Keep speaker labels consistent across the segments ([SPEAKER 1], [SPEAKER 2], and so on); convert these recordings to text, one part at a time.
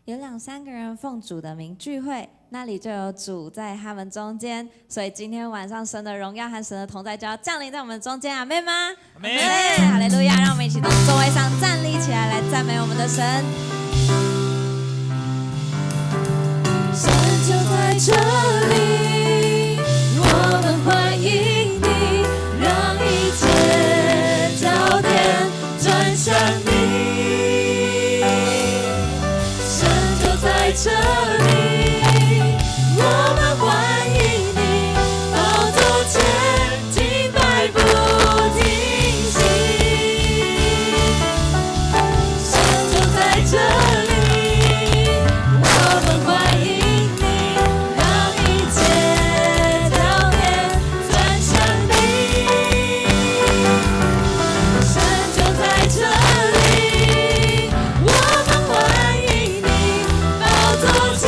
[SPEAKER 1] 有2、3个人奉主的名聚会，那里就有主在他们中间。所以今天晚上神的荣耀和神的同在就要降临在我们中间，阿们吗？
[SPEAKER 2] 阿们，
[SPEAKER 1] 哈利路亚！让我们一起从座位上站立起来，来赞美我们的神。
[SPEAKER 3] 神就在这里，我们欢迎你，让一切焦点转向你。神就在这里，我们欢迎你，宝座前敬拜不停息。神就在这里，我们欢迎。走进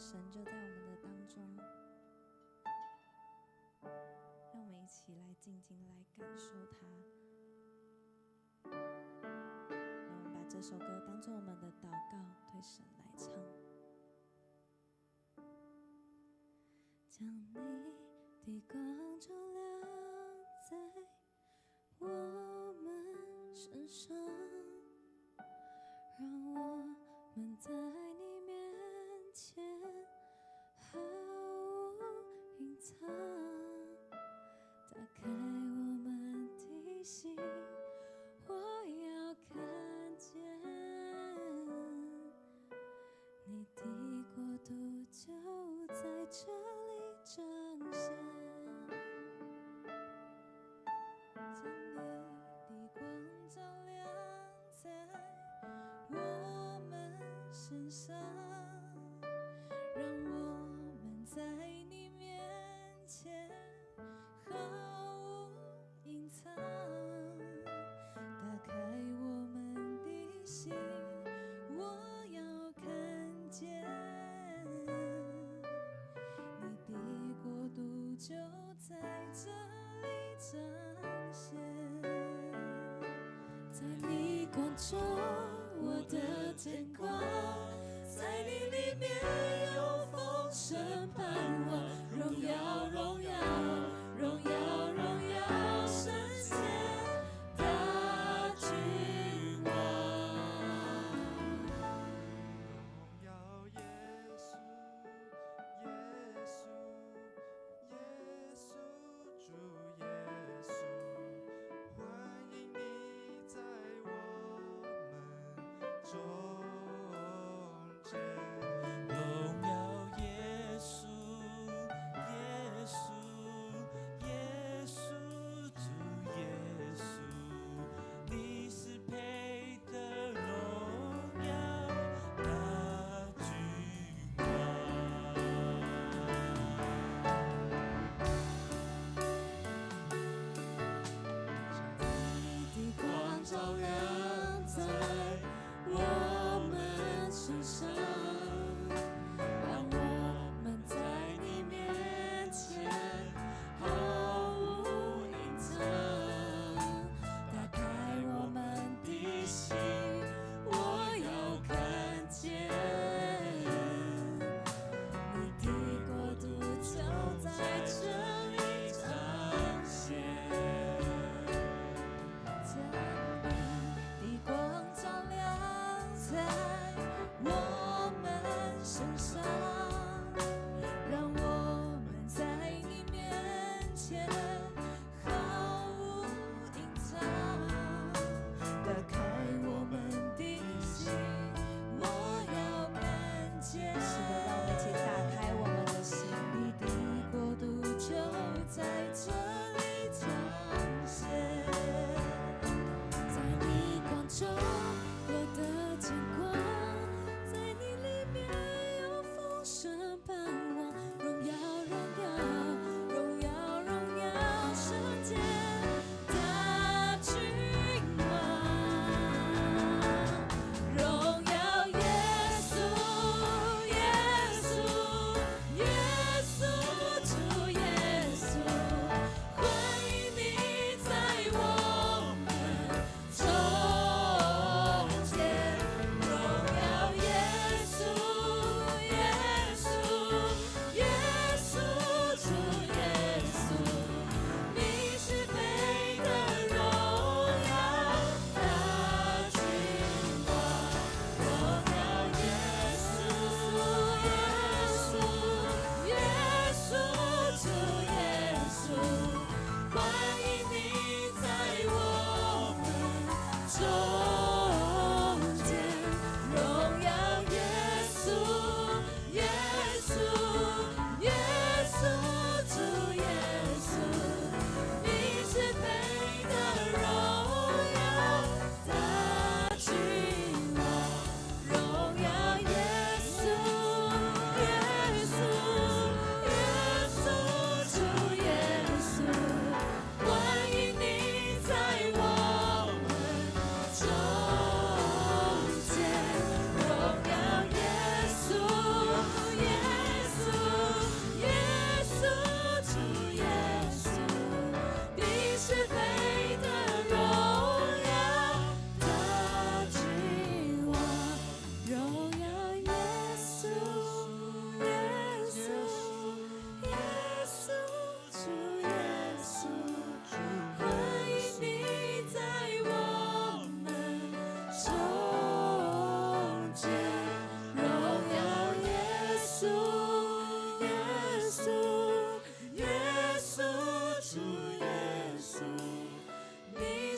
[SPEAKER 1] 神就在我们的当中，让我们一起来静静的来感受他。让我们把这首歌当作我们的祷告，对神来唱。将你的光照亮在我们身上，让我们在你面前毫无隐藏，打开我们的心，我要看见你的国度就在这里彰显。将你的光照亮在我们身上，让我们在你面前毫无隐藏，打开我们的心，我要看见你的国度就在这里彰显。在你光中我的天光，在你里面有丰盛盼望，荣耀荣耀荣耀荣耀圣洁大君王。
[SPEAKER 2] 荣耀耶稣，耶稣，耶稣，主耶稣，欢迎你在我们中间。荣耀耶稣，耶稣，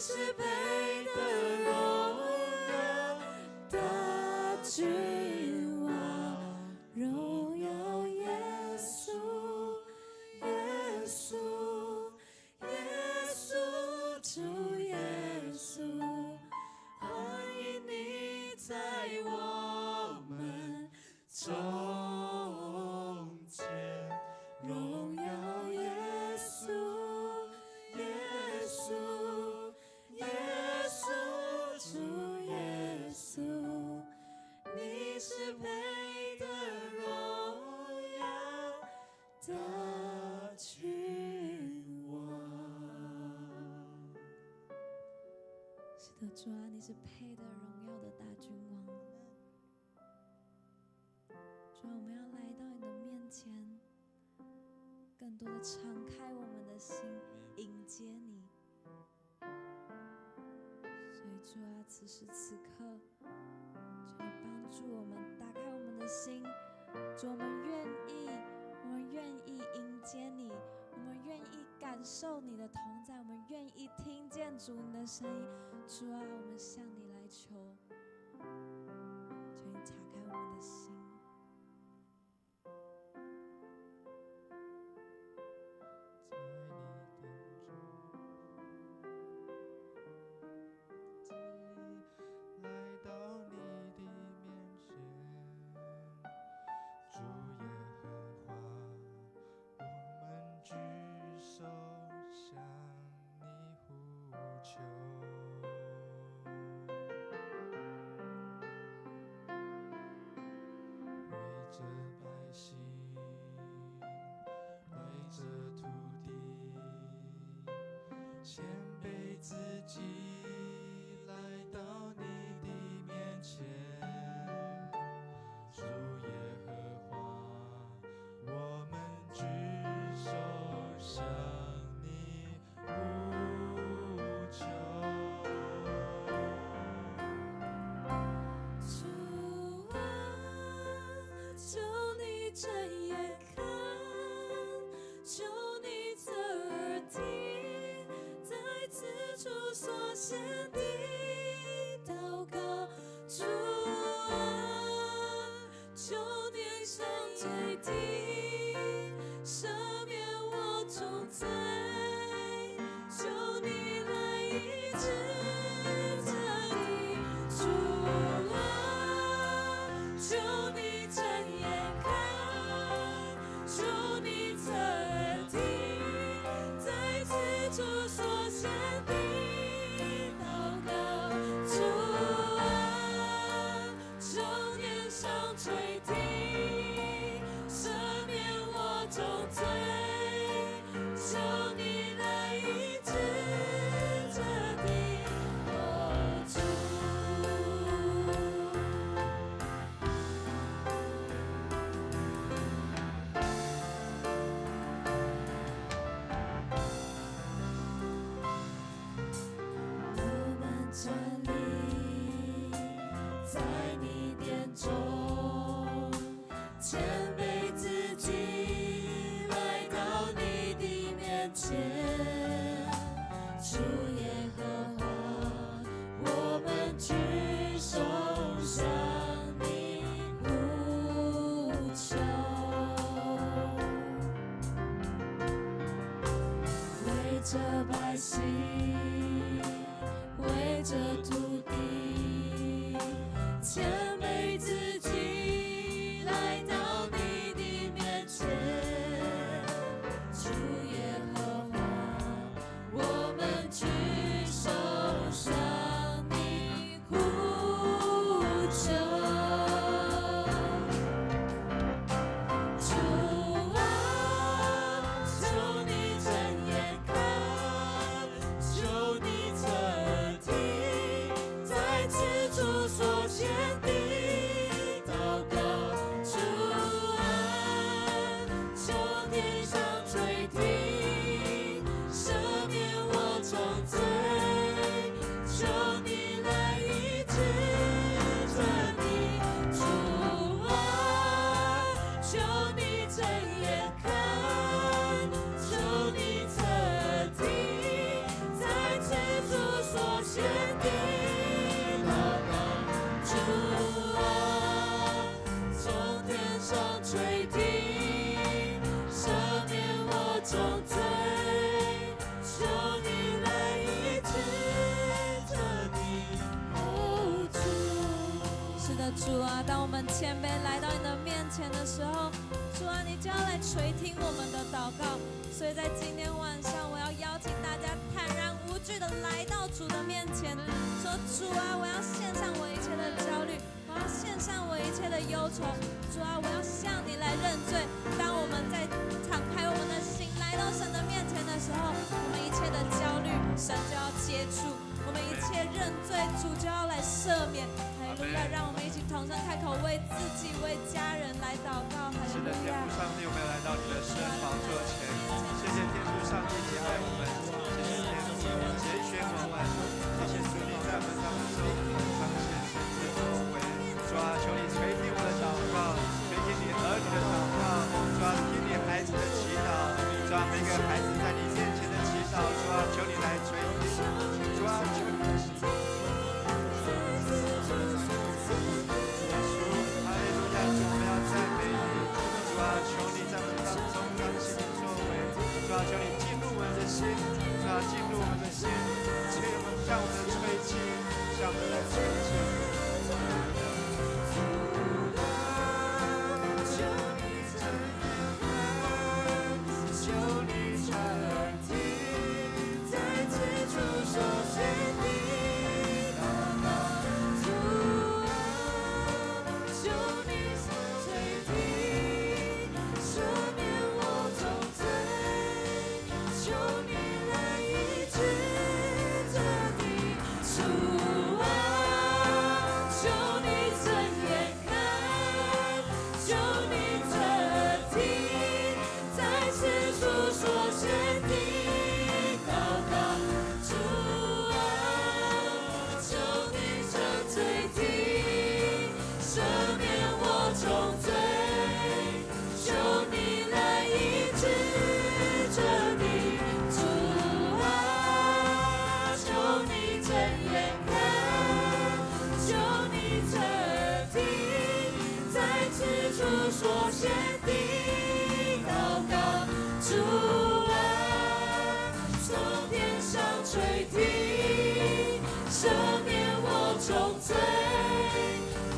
[SPEAKER 1] 是配得荣耀大君王，荣耀耶稣，耶稣，耶稣，主耶稣，欢迎你在我们中间，荣耀耶稣，耶稣，耶稣，主耶稣，你是配得荣耀大君王。是的，主啊，你是配得荣耀的大君王。主啊，我们要来到你的面前，更多的敞开我们的心，迎接你。所以主啊，此时此刻，求你帮助我们，打开我们的心。主，我们愿意迎接你，我们愿意感受你的同在，我们愿意听见主你的声音。主啊，我们向你来求，求你敞开我们的心。
[SPEAKER 2] 来到你的面前，主耶和华，我们举手向你呼求。为着百姓，为着土地，谦卑自己，来到你的面前，主耶和华，我们举手向你呼求。
[SPEAKER 1] 主啊，求你睁眼看，求你侧耳听，在此处所献的祷告。主啊，求你上垂听，赦免我重罪，求你来医治这地。主啊，求你睁眼看，求你侧耳听，在此处所献的祷告。主啊，求你上垂听，赦免我重罪，求你来医治这地。哦，主。我们站立在你殿中，谦卑自己，来到你的面前。主耶和华，我们举手向你呼求。为着百姓，为着土地，谦卑自己，来到你的面前。主耶和华，我们举手向你呼求。主啊，求你睁眼看，求你侧耳听，在此处所献的
[SPEAKER 3] 主啊，当我们谦卑来到你的面前的时候，主啊，你就要来垂听我们的祷告。所以在今天晚上，我要邀请大家坦然无惧的来到主的面前，说主啊，我要献上我一切的焦虑，我要献上我一切的忧愁。主啊，我要向你来认罪。当我们在敞开我们的心来到神的面前的时候，我们一切的焦虑，神就要接触；我们一切认罪，主就要来赦免。哈利路亚！让我们一起同声开口，为自己、为家人来祷告。哈利路亚！
[SPEAKER 2] 天父上帝，我们要来到你的圣宝座前，谢谢天父上帝，你爱我们，谢谢天父拣选我们，谢谢主你在我们当中彰显神的作为。主啊，求你垂听我的祷告，垂听你儿女的祷告，主啊，听你孩子的祈祷，主啊，每个孩子在你面前的祈祷，主啊，求你来垂听，主啊，求你。求你进入我们的心，主啊，进入我们的心，向我们吹气，向我们来吹气。求你垂听，在此处所献的祷告。主啊，求你垂听，赦免我重罪。求你来医治这地，主啊，求你睁眼看，求你侧听，在此处所献的祷告。主啊，求你正垂听，赦免我重罪，求你来医治这地。所献的祷告，主啊，从天上垂听，赦免我重罪，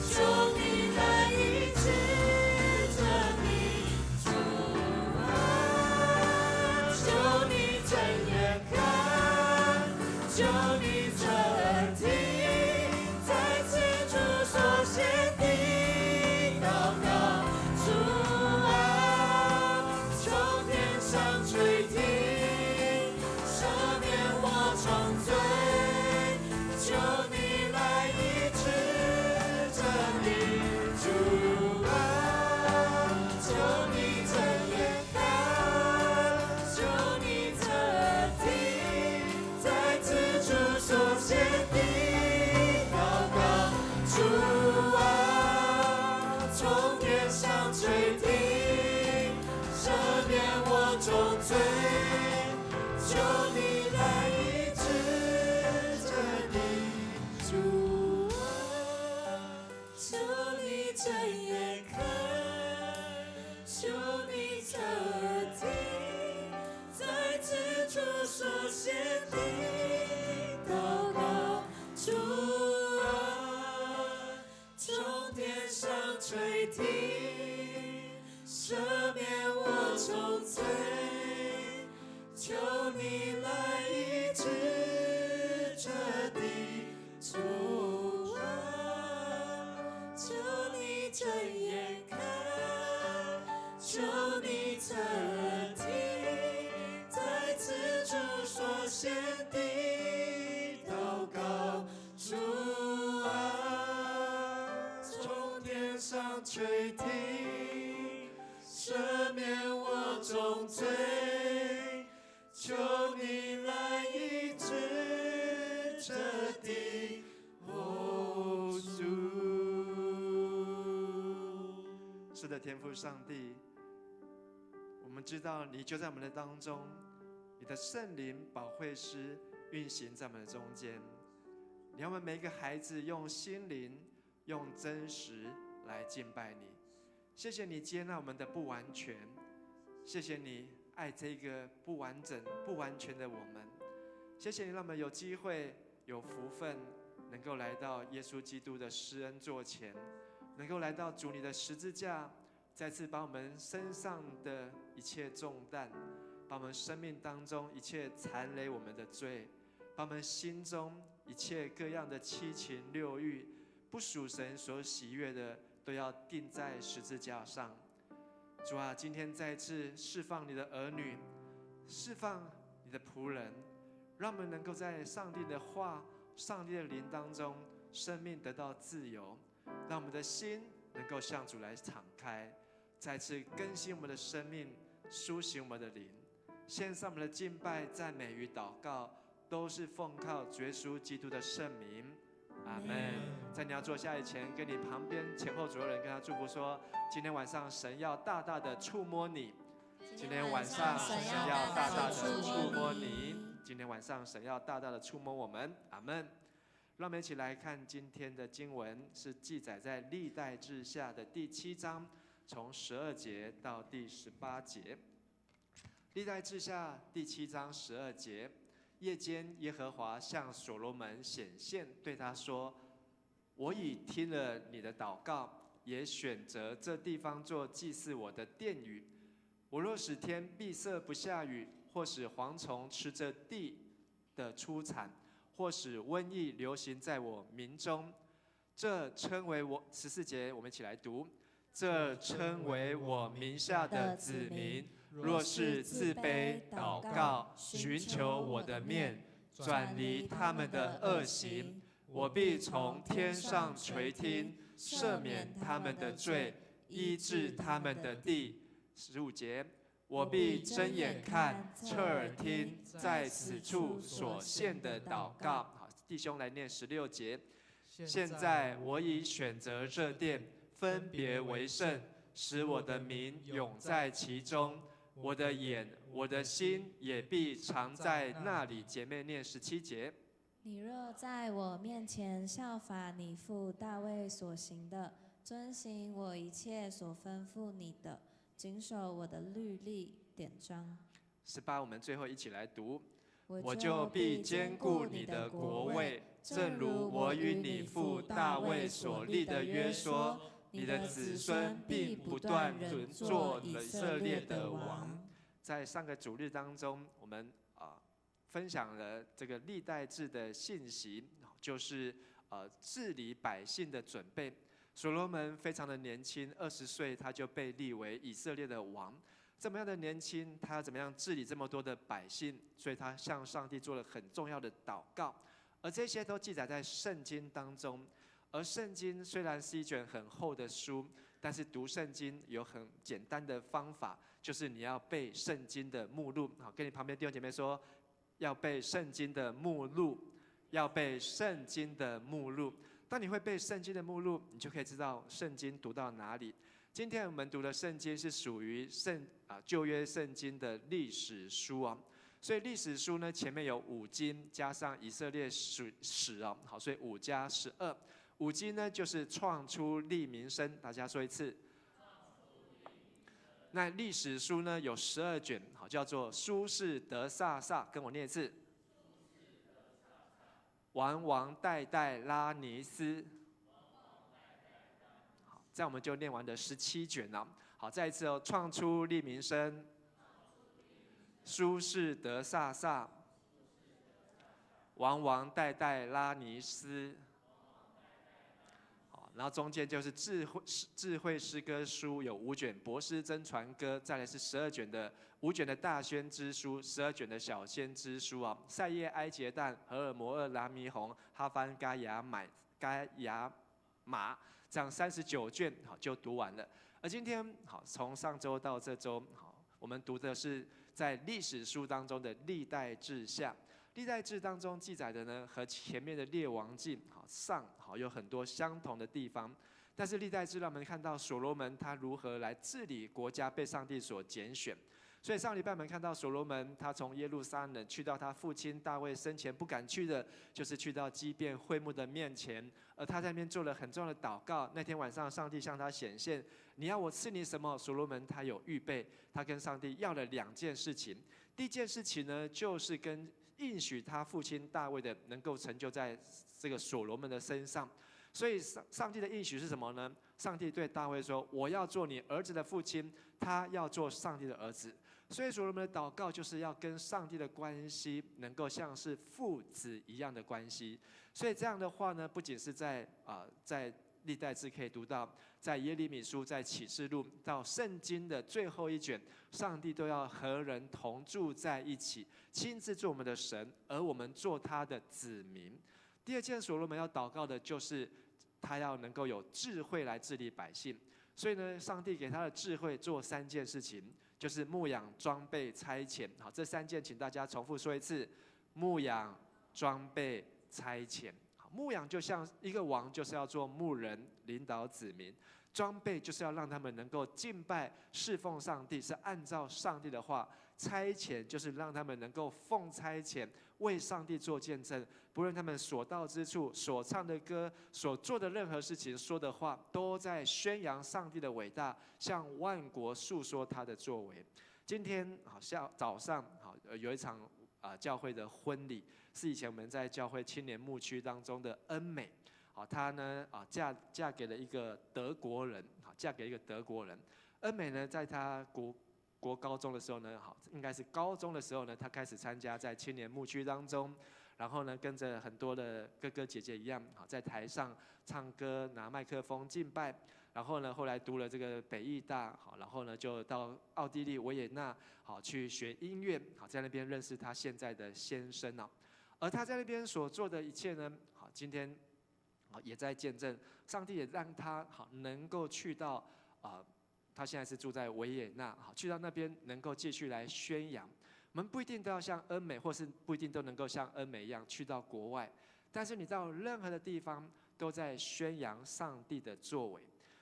[SPEAKER 2] 求你来医治这地。主啊，求你睁眼看，求你侧听，在此处所献的祷告。主啊，从天上垂听，赦免我重罪，求你来医治这地。主啊，求你睁眼看，求你侧听，在此处所献的祷告。主啊，从天上垂听，赦免我重罪，求你来医治这地。主啊，求你睁眼看，求你侧听，在此处所献的祷告。主啊，从天上垂听，赦免我重罪，求你来医治这地。主啊，求你睁眼看，求你侧听，在此处所献的祷告。主啊，从天上垂听，赦免我重罪，求你来医治这地。哦，主。是的，天父上帝，我们知道你就在我们的当中，你的圣灵保惠师运行在我们的中间。你让我们每一个孩子用心灵、用真实来敬拜你。谢谢你接纳我们的不完全，谢谢你爱这个不完整、不完全的我们。谢谢你让我们有机会、有福分，能够来到耶稣基督的施恩座前，能够来到主你的十字架，再次把我们身上的一切重担，把我们生命当中一切残累我们的罪，把我们心中一切各样的七情六欲，不属神所喜悦的，都要钉在十字架上。主啊，今天再次释放你的儿女，释放你的仆人，让我们能够在上帝的话、上帝的灵当中，生命得到自由，让我们的心能够向主来敞开，再次更新我们的生命，苏醒我们的灵，献上我们的敬拜、赞美与祷告，都是奉靠主耶稣基督的圣名。阿们。在你要坐下以前，跟你旁边前后左右人跟他祝福说：今天晚上神要大大的触摸你。今天晚上神要大大的触摸你。今天晚上神要大大的触摸我们。阿们。让我们一起来看今天的经文，是记载在历代志下的第7章，从12节到第18节。历代志下第7章12节。夜间，耶和华向所罗门显现，对他说：我已听了你的祷告，也选择这地方做祭祀我的殿宇。我若使天闭塞不下雨，或使蝗虫吃这地的出产，或使瘟疫流行在我民中，这称为我14节，我们一起来读：这称为我名下的子民，若是自卑祷告，寻求我的面，转离他们的恶行，我必从天上垂听，赦免他们的罪，医治他们的地。15节，我必睁眼看，侧耳听，在此处所献的祷告。好，弟兄来念16节。现在我已选择这殿，分别为圣，使我的名永在其中。我的眼，我的心也必常在那里。姐妹念17节。
[SPEAKER 3] 你若在我面前效法你父大卫所行的，遵行我一切所吩咐你的，谨守我的律例典章。
[SPEAKER 2] 18，我们最后一起来读。我就必坚固你的国位，正如我与你父大卫所立的约说，你的子孙必不断人做以色列的王。在上个主日当中，我们分享了这个历代志的信息，就是治理百姓的准备。所罗门非常的年轻，20岁他就被立为以色列的王。这么样的年轻，他怎么样治理这么多的百姓？所以他向上帝做了很重要的祷告，而这些都记载在圣经当中。而圣经虽然是一卷很厚的书，但是读圣经有很简单的方法，就是你要背圣经的目录。好，跟你旁边弟兄姐妹说，要背圣经的目录，要背圣经的目录。当你会背圣经的目录，你就可以知道圣经读到哪里。今天我们读的圣经是属于旧约圣经的历史书啊，所以历史书呢前面有5经加上以色列史啊，好，所以5加12。5经呢就是创出利民申，大家说一次。那历史书呢有12卷，好，叫做苏士德萨萨，跟我念一次。王王代代拉尼斯。好，这样我们就念完的17卷了。好，再一次哦，创出利民申，苏士德萨萨，王王代代拉尼斯。然后中间就是智慧诗歌书有5卷，博施真传歌，再来是12卷的5卷的大宣之书，12卷的小先知书啊，塞叶埃结旦、荷尔摩厄拉弥红、哈番嘎雅马，这样39卷好就读完了。而今天好，从上周到这周好，我们读的是在历史书当中的历代志下。历代志当中记载的呢，和前面的列王记有很多相同的地方，但是历代志让我们看到所罗门他如何来治理国家，被上帝所拣选。所以上礼拜我们看到所罗门，他从耶路撒冷去到他父亲大卫生前不敢去的，就是去到基遍会幕的面前，而他在那边做了很重要的祷告。那天晚上，上帝向他显现，你要我赐你什么？所罗门他有预备，他跟上帝要了2件事情。第一件事情呢，就是跟应许他父亲大卫的，能够成就在这个所罗门的身上。所以上帝的应许是什么呢？上帝对大卫说：“我要做你儿子的父亲，他要做上帝的儿子。”所以所罗门的祷告就是要跟上帝的关系能够像是父子一样的关系。所以这样的话呢，不仅是在历代志可以读到，在耶利米书、在启示录到圣经的最后一卷，上帝都要和人同住在一起，亲自做我们的神，而我们做他的子民。第二件所罗门要祷告的就是他要能够有智慧来治理百姓。所以呢，上帝给他的智慧做3件事情，就是牧养、装备、差遣。好，这3件请大家重复说一次：牧养、装备、差遣。牧养就像一个王，就是要做牧人，领导子民；装备就是要让他们能够敬拜、侍奉上帝，是按照上帝的话；差遣就是让他们能够奉差遣，为上帝做见证。不论他们所到之处、所唱的歌、所做的任何事情、说的话，都在宣扬上帝的伟大，向万国述说他的作为。今天好像早上有一场教会的婚礼，是以前我们在教会青年牧区当中的恩美。她呢嫁给了一个德国人，恩美呢，在她国高中的时候呢，应该是高中的时候呢，她开始参加在青年牧区当中，然后呢，跟着很多的哥哥姐姐一样，在台上唱歌、拿麦克风敬拜。然后呢，后来读了这个北艺大，然后呢就到奥地利维也纳，去学音乐，在那边认识他现在的先生。而他在那边所做的一切呢，今天也在见证上帝也让他能够去到他现在是住在维也纳，去到那边能够继续来宣扬。我们不一定都要像恩美，或是不一定都能够像恩美一样去到国外，但是你到任何的地方都在宣扬上帝的作为。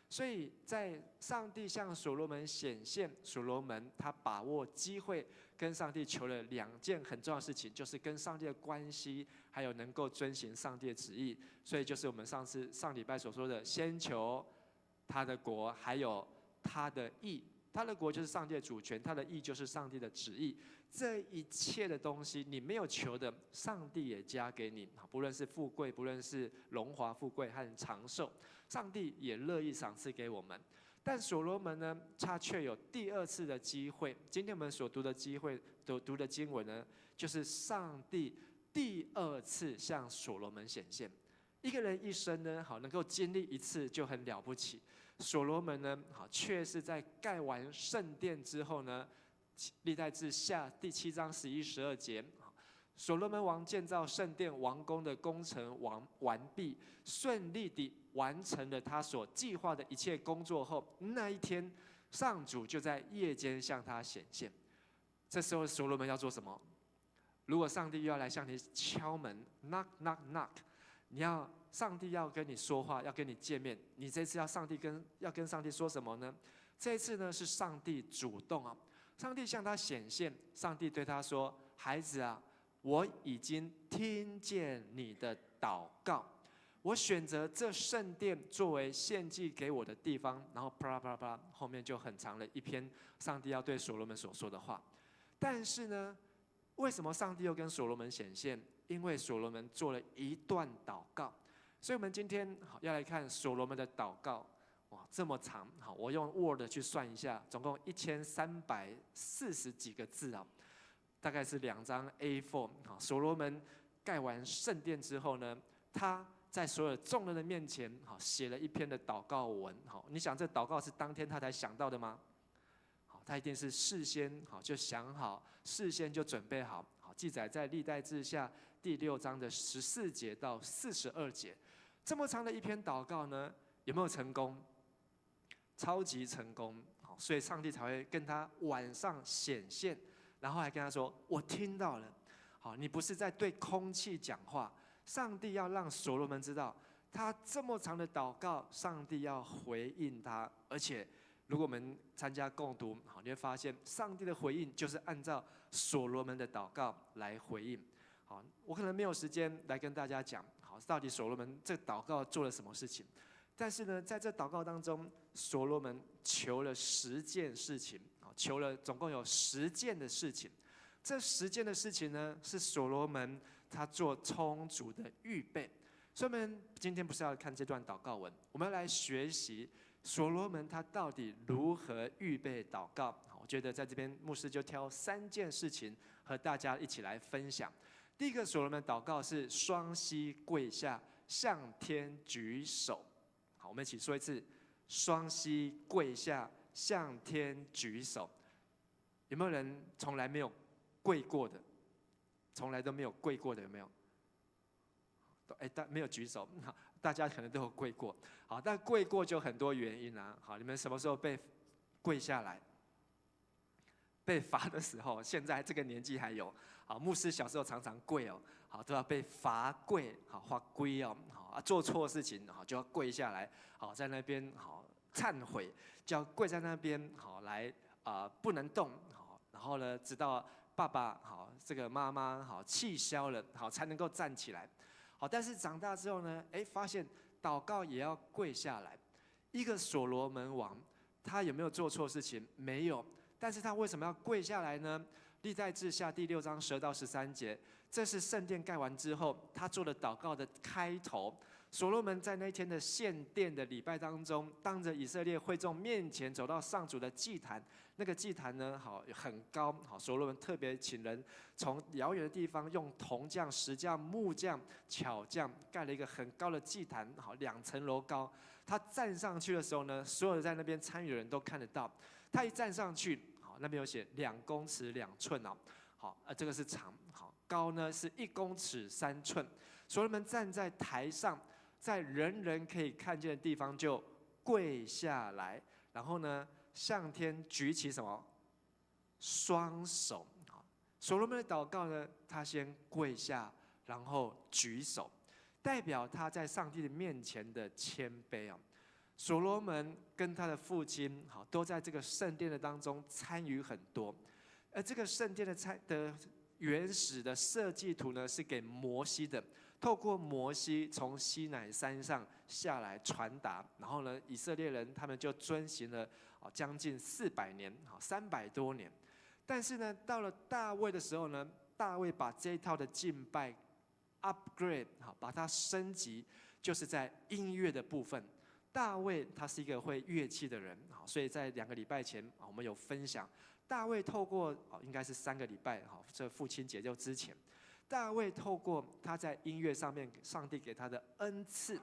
[SPEAKER 2] 所以在上帝向所罗门显现，所罗门他把握机会，跟上帝求了2件很重要的事情，就是跟上帝的关系，还有能够遵行上帝的旨意。所以就是我们上礼拜所说的，先求他的国，还有他的义。他的国就是上帝的主权，他的义就是上帝的旨意。这一切的东西，你没有求的，上帝也加给你。不论是富贵，不论是荣华富贵和长寿，上帝也乐意赏赐给我们。但所罗门呢，他却有第2次的机会。今天我们所读的读的经文呢，就是上帝第2次向所罗门显现。一个人一生呢，能够经历1次就很了不起。所罗门呢，却是在盖完圣殿之后呢，历代志下第7章11、12节，所罗门王建造圣殿王宫的工程完毕，顺利地完成了他所计划的一切工作后，那一天，上主就在夜间向他显现。这时候所罗门要做什么？如果上帝又要来向你敲门 ，knock knock knock，上帝要跟你说话，要跟你见面，你这次要跟上帝说什么呢？这一次呢，是上帝主动上帝向他显现，上帝对他说：“孩子啊，我已经听见你的祷告，我选择这圣殿作为献祭给我的地方。”然后啪啦啪啦啪啦，后面就很长了一篇上帝要对所罗门所说的话。但是呢，为什么上帝又跟所罗门显现？因为所罗门做了一段祷告。所以我们今天要来看所罗门的祷告。哇，这么长！我用 Word 去算一下，总共1340几个字大概是2张 A4。所罗门盖完圣殿之后呢，他在所有众人的面前写了一篇的祷告文。你想这祷告是当天他才想到的吗？他一定是事先就想好，事先就准备好。记载在历代志下第6章的14节到42节。这么长的一篇祷告呢，有没有成功？超级成功。所以上帝才会跟他晚上显现，然后还跟他说：“我听到了。”你不是在对空气讲话，上帝要让所罗门知道，他这么长的祷告，上帝要回应他。而且，如果我们参加共读，你会发现，上帝的回应就是按照所罗门的祷告来回应。我可能没有时间来跟大家讲，到底所罗门这祷告做了什么事情。但是呢，在这祷告当中，所罗门求了10件事情，求了总共有10件的事情。这10件的事情呢，是所罗门他做充足的预备。所以我们今天不是要看这段祷告文，我们要来学习所罗门他到底如何预备祷告。我觉得在这边牧师就挑3件事情和大家一起来分享。第一个，所罗门祷告是双膝跪下，向天举手。好，我们一起说一次：双膝跪下，向天举手。有没有人从来没有跪过的？从来都没有跪过的有没有？但没有举手，大家可能都有跪过。好，但跪过就很多原因啊。好，你们什么时候被跪下来？被罚的时候，现在这个年纪还有。好，牧师小时候常常跪哦，好都要被罚跪，好罚跪哦，好做错事情好就要跪下来，好在那边好忏悔，就要跪在那边好来不能动好，然后呢直到爸爸好这个妈妈好气消了好才能够站起来。好，但是长大之后呢，发现祷告也要跪下来。一个所罗门王，他有没有做错事情？没有，但是他为什么要跪下来呢？历代志下第6章12到13节，这是圣殿盖完之后，他做的祷告的开头。所罗门在那天的献殿的礼拜当中，当着以色列会众面前走到上主的祭坛，那个祭坛呢，好很高，好所罗门特别请人从遥远的地方用铜匠、石匠、木匠、巧匠盖了一个很高的祭坛，好2层楼高。他站上去的时候呢，所有的在那边参与的人都看得到。他一站上去，好那边有写2公尺2寸哦，好这个是长，好高呢是1公尺3寸。所罗门站在台上。在人人可以看见的地方就跪下来，然后呢，向天举起什么？双手。所罗门的祷告呢，他先跪下，然后举手，代表他在上帝的面前的谦卑啊。所罗门跟他的父亲好都在这个圣殿的当中参与很多，而这个圣殿的原始的设计图呢，是给摩西的。透过摩西从西乃山上下来传达，然后呢，以色列人他们就遵行了将近400年，300多年。但是呢，到了大卫的时候呢，大卫把这一套的敬拜 upgrade 把它升级，就是在音乐的部分。大卫他是一个会乐器的人，所以在2个礼拜前我们有分享，大卫透过应该是3个礼拜，这父亲节就之前。大卫透过他在音乐上面，上帝给他的恩赐，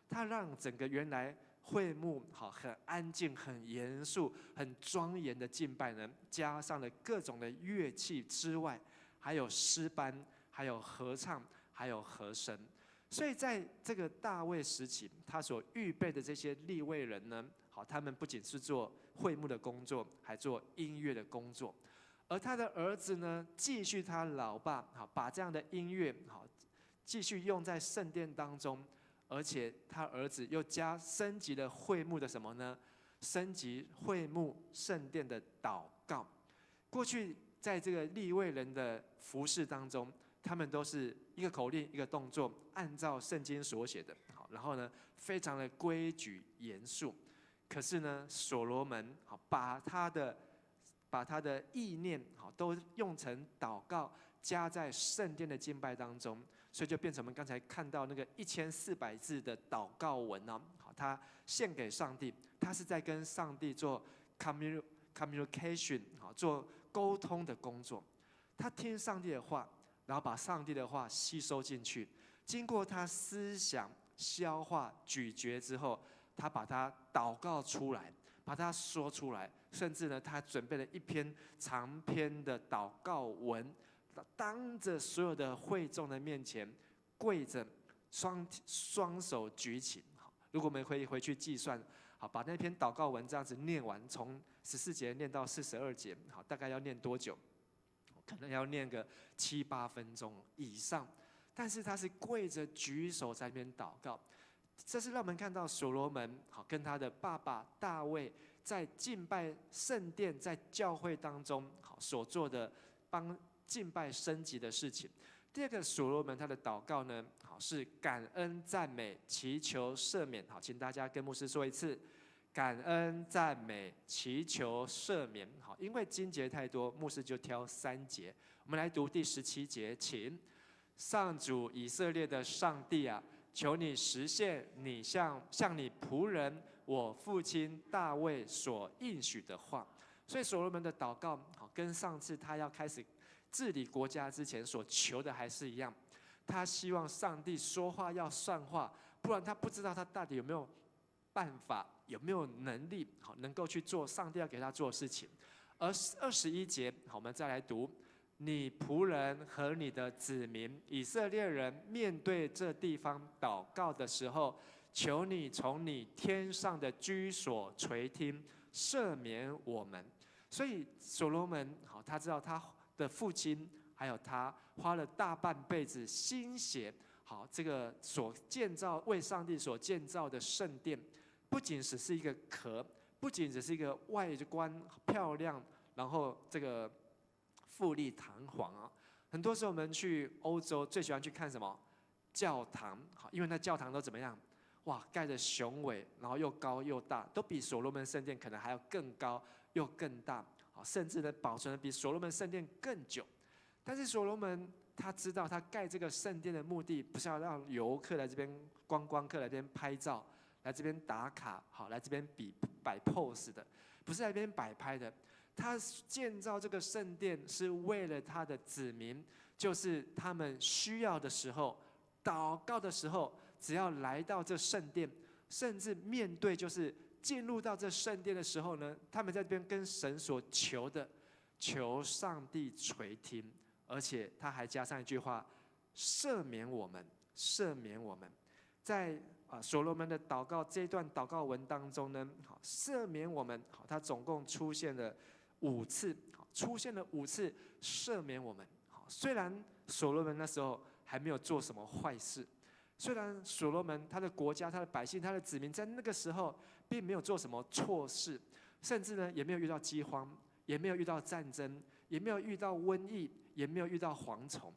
[SPEAKER 2] 他让整个原来会幕很安静、很严肃、很庄严的敬拜呢，加上了各种的乐器之外，还有诗班、还有合唱、还有和声。所以在这个大卫时期，他所预备的这些利未人呢，他们不仅是做会幕的工作，还做音乐的工作。而他的儿子呢，继续他老爸把这样的音乐继续用在圣殿当中，而且他儿子又升级了会幕的什么呢？升级会幕圣殿的祷告。过去在这个利未人的服事当中，他们都是一个口令一个动作，按照圣经所写的，然后呢，非常的规矩严肃。可是呢，所罗门把他的意念都用成祷告，加在圣殿的敬拜当中，所以就变成我们刚才看到那个1400字的祷告文呢。他献给上帝，他是在跟上帝做 communication， 做沟通的工作。他听上帝的话，然后把上帝的话吸收进去，经过他思想消化咀嚼之后，他把它祷告出来，把它说出来，甚至呢，他准备了一篇长篇的祷告文，当着所有的会众的面前跪着，双手举起。如果我们可以回去计算，把那篇祷告文这样子念完，从14节念到42节，大概要念多久？可能要念个7、8分钟以上。但是他是跪着举手在那边祷告。这是让我们看到所罗门跟他的爸爸大卫在敬拜圣殿，在教会当中所做的帮敬拜升级的事情。第二个，所罗门他的祷告呢，是感恩赞美祈求赦免。好，请大家跟牧师说一次：感恩赞美祈求赦免。好，因为经节太多，牧师就挑3节，
[SPEAKER 4] 我们来读第17节，请上主以色列的上帝啊，求你实现你向你仆人我父亲大卫所应许的话。所以所罗门的祷告，跟上次他要开始治理国家之前所求的还是一样，他希望上帝说话要算话，不然他不知道他到底有没有办法，有没有能力，能够去做上帝要给他做的事情。而21节，我们再来读：你仆人和你的子民以色列人面对这地方祷告的时候，求你从你天上的居所垂听，赦免我们。所以所罗门，他知道他的父亲还有他花了大半辈子心血，这个所建造为上帝所建造的圣殿，不仅只是一个壳，不仅只是一个外观漂亮，然后这个富丽堂皇啊。很多时候我们去欧洲最喜欢去看什么？教堂，因为那教堂都怎么样？哇，盖得雄伟，然后又高又大，都比所罗门圣殿可能还要更高又更大，甚至呢保存的比所罗门圣殿更久。但是所罗门他知道，他盖这个圣殿的目的不是要让游客来这边观光客来这边拍照，来这边打卡，来这边摆 pose 的，不是来这边摆拍的。他建造这个圣殿是为了他的子民，就是他们需要的时候、祷告的时候，只要来到这圣殿，甚至面对就是进入到这圣殿的时候呢，他们在这边跟神所求的，求上帝垂听，而且他还加上一句话：赦免我们，赦免我们。在所罗门的祷告这一段祷告文当中呢，赦免我们，他总共出现了5次，赦免我们。虽然所罗门那时候还没有做什么坏事，虽然所罗门他的国家、他的百姓、他的子民在那个时候并没有做什么错事，甚至呢也没有遇到饥荒，也没有遇到战争，也没有遇到瘟疫，也没有遇到蝗虫，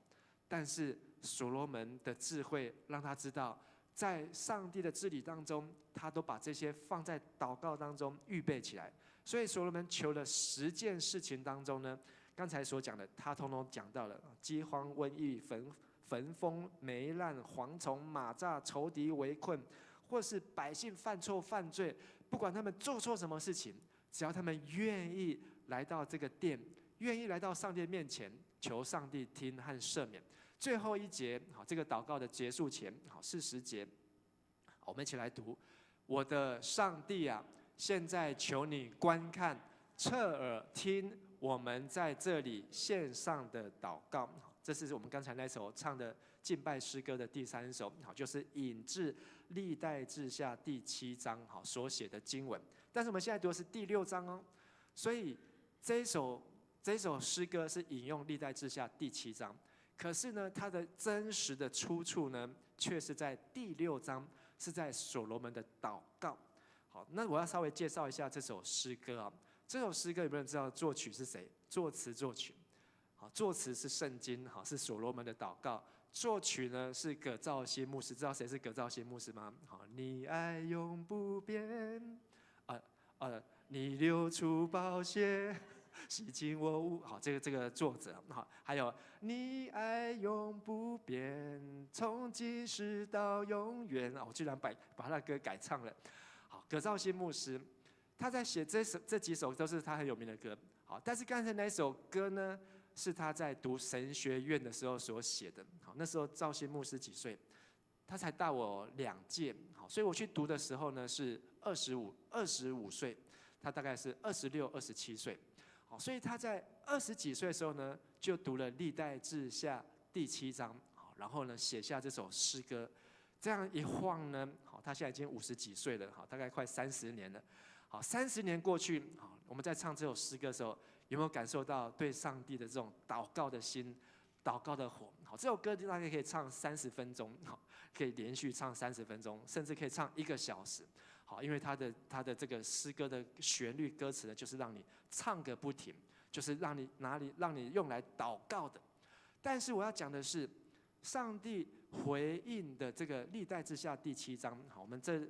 [SPEAKER 4] 但是所罗门的智慧让他知道，在上帝的治理当中，他都把这些放在祷告当中预备起来。所以所罗门求了10件事情当中呢，刚才所讲的他通通讲到了：饥荒、瘟疫、焚风、霉烂、蝗虫、蚂蚱、仇敌围困，或是百姓犯错犯罪，不管他们做错什么事情，只要他们愿意来到这个殿，愿意来到上帝面前，求上帝听和赦免。最后一节，这个祷告的结束前，40节，我们一起来读：我的上帝啊，现在求你观看、侧耳听我们在这里献上的祷告。这是我们刚才那首唱的敬拜诗歌的第3首，就是引自历代志下第7章所写的经文。但是我们现在读的是第6章哦，所以这一首诗歌是引用历代志下第7章。可是呢，它的真实的出处呢，却是在第6章，是在所罗门的祷告。好，那我要稍微介绍一下这首诗歌啊。这首诗歌有没有人知道作曲是谁？作词作曲。好，作词是圣经，是所罗门的祷告。作曲呢是葛兆新牧师，知道谁是葛兆新牧师吗？好，你爱永不变，你流出宝血。洗净我污，好，这个作者，好，还有你爱永不变，从今时到永远，我居然把他的歌改唱了。好，葛兆新牧师，他在写这几首都是他很有名的歌。好，但是刚才那首歌呢，是他在读神学院的时候所写的。好，那时候兆新牧师几岁？他才大我2届。好，所以我去读的时候呢是25岁，他大概是26、27岁。好，所以他在20几岁的时候呢，就读了历代志下第7章，好，然后呢写下这首诗歌。这样一晃呢，好，他现在已经50几岁了，好，大概快30年了。好，30年过去，好，我们在唱这首诗歌的时候，有没有感受到对上帝的这种祷告的心、祷告的火？好，这首歌大概可以唱30分钟，好，可以连续唱30分钟，甚至可以唱1个小时。好，因为他的这个诗歌的旋律歌词呢，就是让你唱个不停，就是让你用来祷告的。但是我要讲的是，上帝回应的这个历代志下第7章，好，我们这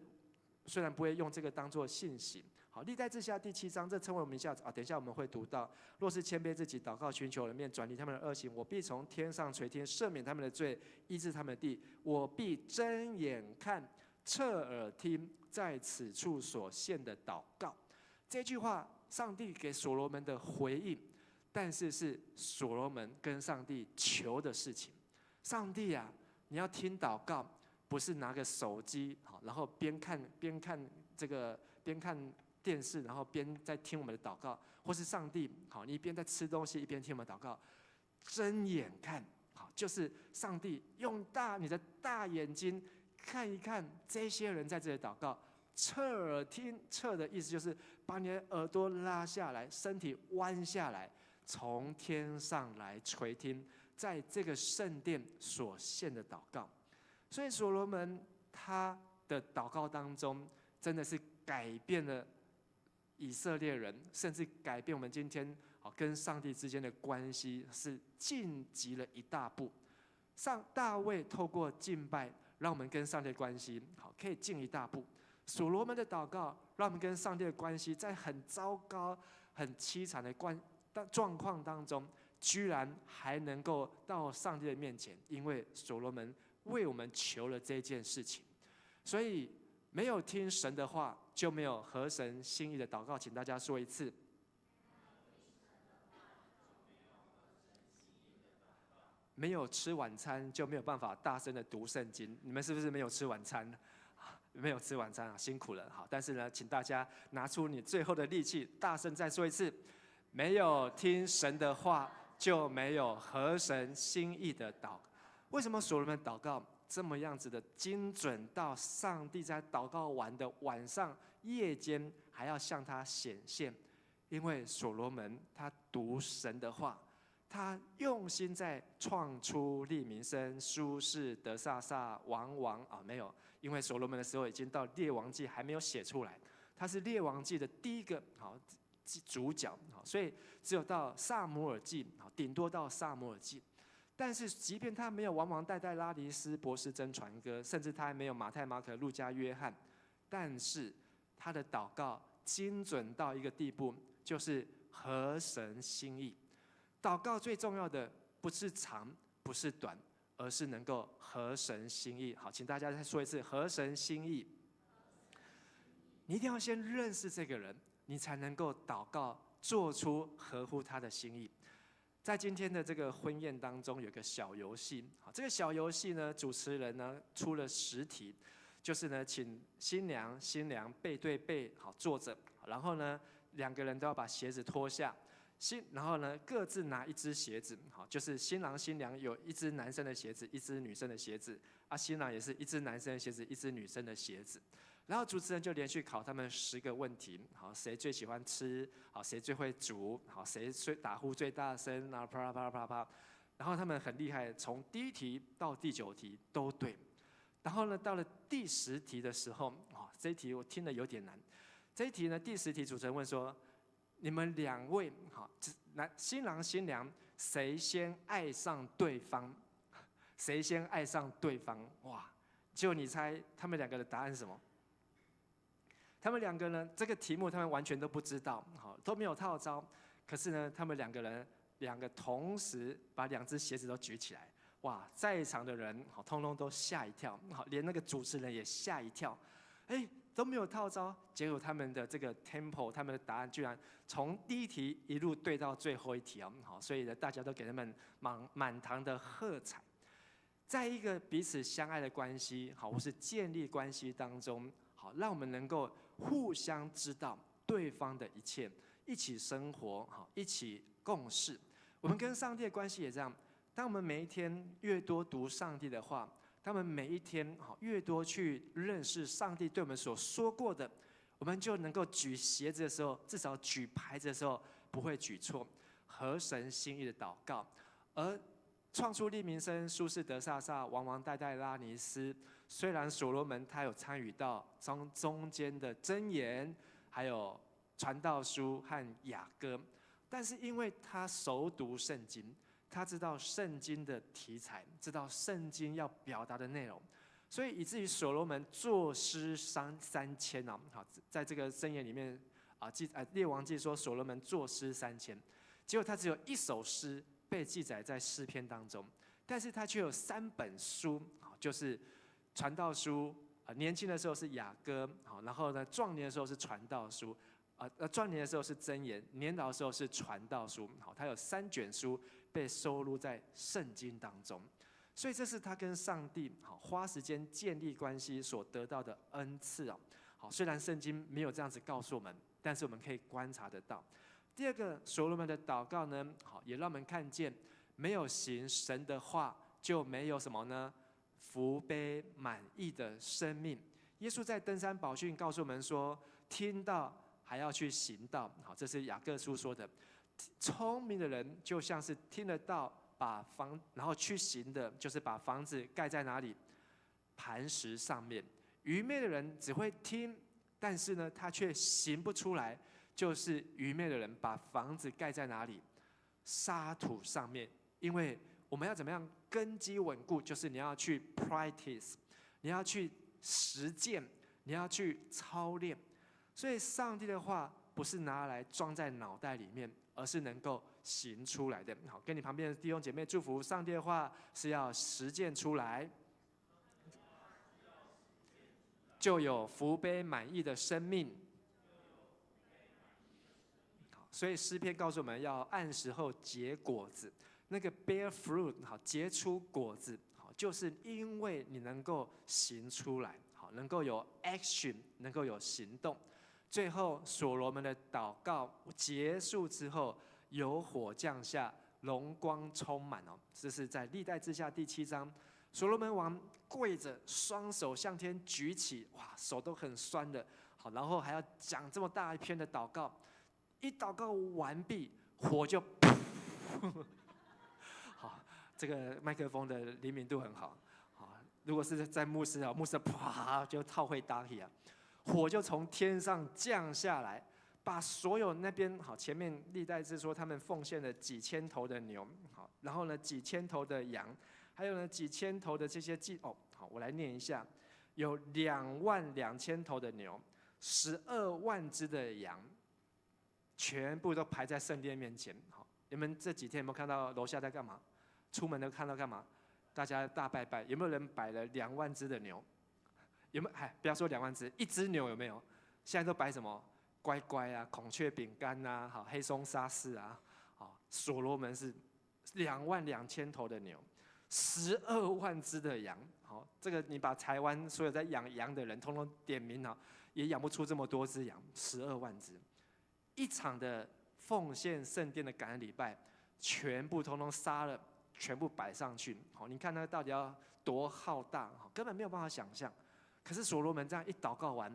[SPEAKER 4] 虽然不会用这个当做信息。好，历代志下第7章，这称为我们一下等一下我们会读到，若是谦卑自己，祷告寻求人面，转离他们的恶行，我必从天上垂听，赦免他们的罪，医治他们的地。我必睁眼看，侧耳听，在此处所献的祷告。这句话，上帝给所罗门的回应，但是是所罗门跟上帝求的事情。上帝啊，你要听祷告，不是拿个手机，好，然后边看电视，然后边在听我们的祷告，或是上帝，好，你一边在吃东西，一边听我们祷告。睁眼看，好，就是上帝用你的大眼睛看一看这些人在这里祷告。侧耳听，侧的意思就是把你的耳朵拉下来，身体弯下来，从天上来垂听，在这个圣殿所献的祷告。所以所罗门他的祷告当中，真的是改变了以色列人，甚至改变我们今天跟上帝之间的关系，是晋级了一大步。大卫透过敬拜，让我们跟上帝的关系可以进一大步。所罗门的祷告，让我们跟上帝的关系，在很糟糕、很凄惨的状况当中，居然还能够到上帝的面前，因为所罗门为我们求了这件事情。所以没有听神的话，就没有合神心意的祷告。请大家说一次。没有吃晚餐，就没有办法大声的读圣经。你们是不是没有吃晚餐？没有吃晚餐啊，辛苦了。好，但是呢，请大家拿出你最后的力气，大声再说一次：没有听神的话，就没有合神心意的祷。为什么所罗门祷告这么样子的精准，到上帝在祷告完的晚上、夜间还要向他显现？因为所罗门他读神的话，他用心在创出利民生、苏士、得撒撒、王没有，因为所罗门的时候已经到列王记还没有写出来，他是列王记的第一个主角，所以只有到撒母耳记，顶多到撒母耳记。但是即便他没有王代拉尼斯、博士真传歌，甚至他还没有马太、马可、路加、约翰，但是他的祷告精准到一个地步，就是合神心意。祷告最重要的不是长，不是短，而是能够合神心意。好，请大家再说一次：合神心意。你一定要先认识这个人，你才能够祷告，做出合乎他的心意。在今天的这个婚宴当中，有个小游戏。好，这个小游戏呢，主持人呢出了10题，就是呢，请新娘背对背好坐着，然后呢，2个人都要把鞋子脱下。然后呢，各自拿一只鞋子，好，就是新郎新娘有一只男生的鞋子，一只女生的鞋子，新郎也是一只男生的鞋子，一只女生的鞋子。然后主持人就连续考他们10个问题，好，谁最喜欢吃，好，谁最会煮，好，谁打呼最大声，然后啪啦啪啦啪啦啪啦，然后他们很厉害，从第1题到第9题都对。然后呢，到了第10题的时候，这一题我听了有点难。这一题呢，第10题主持人问说：你们2位，好，新郎新娘谁先爱上对方？谁先爱上对方？哇！就你猜他们2个的答案是什么？他们2个呢，这个题目他们完全都不知道，好，都没有套招。可是呢，他们2个人同时把2只鞋子都举起来，哇！在场的人好，通通都吓一跳，好，连那个主持人也吓一跳，都没有套招，结果他们的这个 tempo， 他们的答案居然从第1题一路对到最后1题哦，好，所以呢，大家都给他们满堂的喝彩。在一个彼此相爱的关系，好，或是建立关系当中，好，让我们能够互相知道对方的一切，一起生活，好，一起共事。我们跟上帝的关系也这样，当我们每一天越多读上帝的话，他们每一天越多去认识上帝对我们所说过的，我们就能够举鞋子的时候，至少举牌子的时候不会举错，合神心意的祷告。而创出利民生、苏士、得撒撒、王代拉尼斯，虽然所罗门他有参与到中间的箴言，还有传道书和雅歌，但是因为他熟读圣经，他知道圣经的题材，知道圣经要表达的内容，所以以至于所罗门作诗3000啊。好，在这个箴言里面列王记说所罗门作诗3000，结果他只有1首诗被记载在诗篇当中，但是他却有3本书，就是传道书。年轻的时候是雅歌，然后呢，壮年的时候是传道书，壮年的时候是箴言，年老的时候是传道书。他有3卷书被收录在圣经当中，所以这是他跟上帝花时间建立关系所得到的恩赐哦。好，虽然圣经没有这样子告诉我们，但是我们可以观察得到。第二个，所罗门的祷告呢，也让我们看见，没有行神的话，就没有什么呢？福杯满溢的生命。耶稣在登山宝训告诉我们说，听到还要去行道。好，这是雅各书说的。聪明的人就像是听得到，然后去行的，就是把房子盖在哪里？磐石上面。愚昧的人只会听，但是呢，他却行不出来，就是愚昧的人把房子盖在哪里？沙土上面。因为我们要怎么样根基稳固？就是你要去 practice， 你要去实践，你要去操练。所以上帝的话不是拿来装在脑袋里面，而是能够行出来的。好，跟你旁边的弟兄姐妹祝福，上帝的话是要实践出来，就有福杯满溢的生命。所以诗篇告诉我们要按时候结果子。那个 bear fruit 好，结出果子好，就是因为你能够行出来，好，能够有 action， 能够有行动。最后所罗门的祷告结束之后，有火降下，荣光充满哦。这是在历代志下第7章，所罗门王跪着，双手向天举起，哇，手都很酸的。好，然后还要讲这么大一篇的祷告，一祷告完毕，火就好，这个麦克风的灵敏度很好。好，如果是在牧师啪就套会打起啊，火就从天上降下来，把所有那边好前面历代志说他们奉献了几千头的牛，好，然后呢几千头的羊，还有呢几千头的这些好，我来念一下，有22000头的牛，12万只的羊，全部都排在圣殿面前。好，你们这几天有没有看到楼下在干嘛？出门都看到干嘛？大家大拜拜。有没有人摆了2万只的牛？有没有？不要说2万只，1只牛有没有？现在都摆什么？乖乖啊，孔雀饼干啊，好，黑松沙士啊，好，所罗门是22000头的牛，12万只的羊。好，这个你把台湾所有在养羊的人通通点名啊，也养不出这么多只羊，12万只。一场的奉献圣殿的感恩礼拜，全部通通杀了，全部摆上去。好，你看那到底要多浩大，根本没有办法想象。可是所罗门这样一祷告完，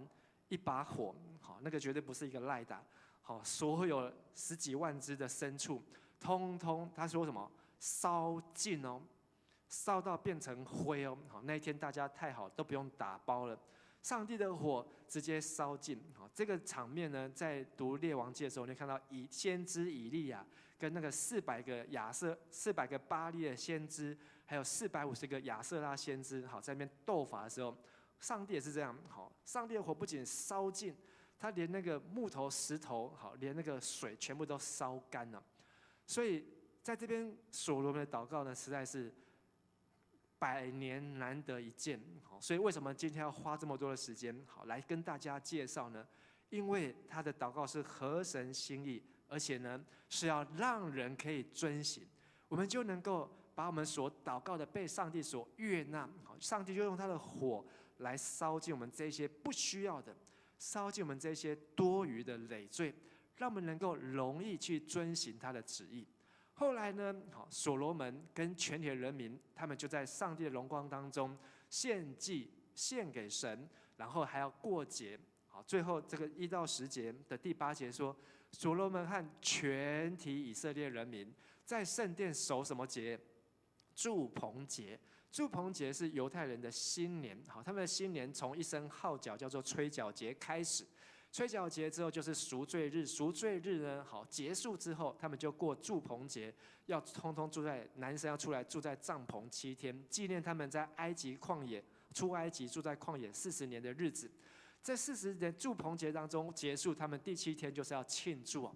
[SPEAKER 4] 一把火，好，那个绝对不是一个赖打。好，所有10几万只的牲畜，通通他说什么？烧尽哦，烧到变成灰哦。好，那一天大家太好，都不用打包了。上帝的火直接烧尽。好，这个场面呢，在读列王记的时候，你看到先知以利亚跟那个400个巴力的先知，还有450个亚瑟拉先知，好，在那边斗法的时候，上帝也是这样。好，上帝的火不仅烧尽，他连那个木头、石头，好，连那个水全部都烧干了。所以在这边所罗门的祷告呢，实在是100年难得一见。好，所以为什么今天要花这么多的时间，好，来跟大家介绍呢？因为他的祷告是合神心意，而且呢是要让人可以遵行，我们就能够把我们所祷告的被上帝所悦纳。好，上帝就用他的火来烧尽我们这些不需要的，烧尽我们这些多余的累赘，让我们能够容易去遵行他的旨意。后来呢，好，所罗门跟全体的人民，他们就在上帝的荣光当中献祭，献给神，然后还要过节。好，最后这个1到10节的第8节说，所罗门和全体以色列人民在圣殿守什么节？住棚节。住棚节是犹太人的新年。好，他们的新年从一声号角叫做吹角节开始。吹角节之后就是赎罪日，赎罪日呢，好，结束之后，他们就过住棚节，要通通住在男生要出来住在帐篷7天，纪念他们在埃及旷野出埃及住在旷野40年的日子。这40年住棚节当中结束，他们第7天就是要庆祝哦。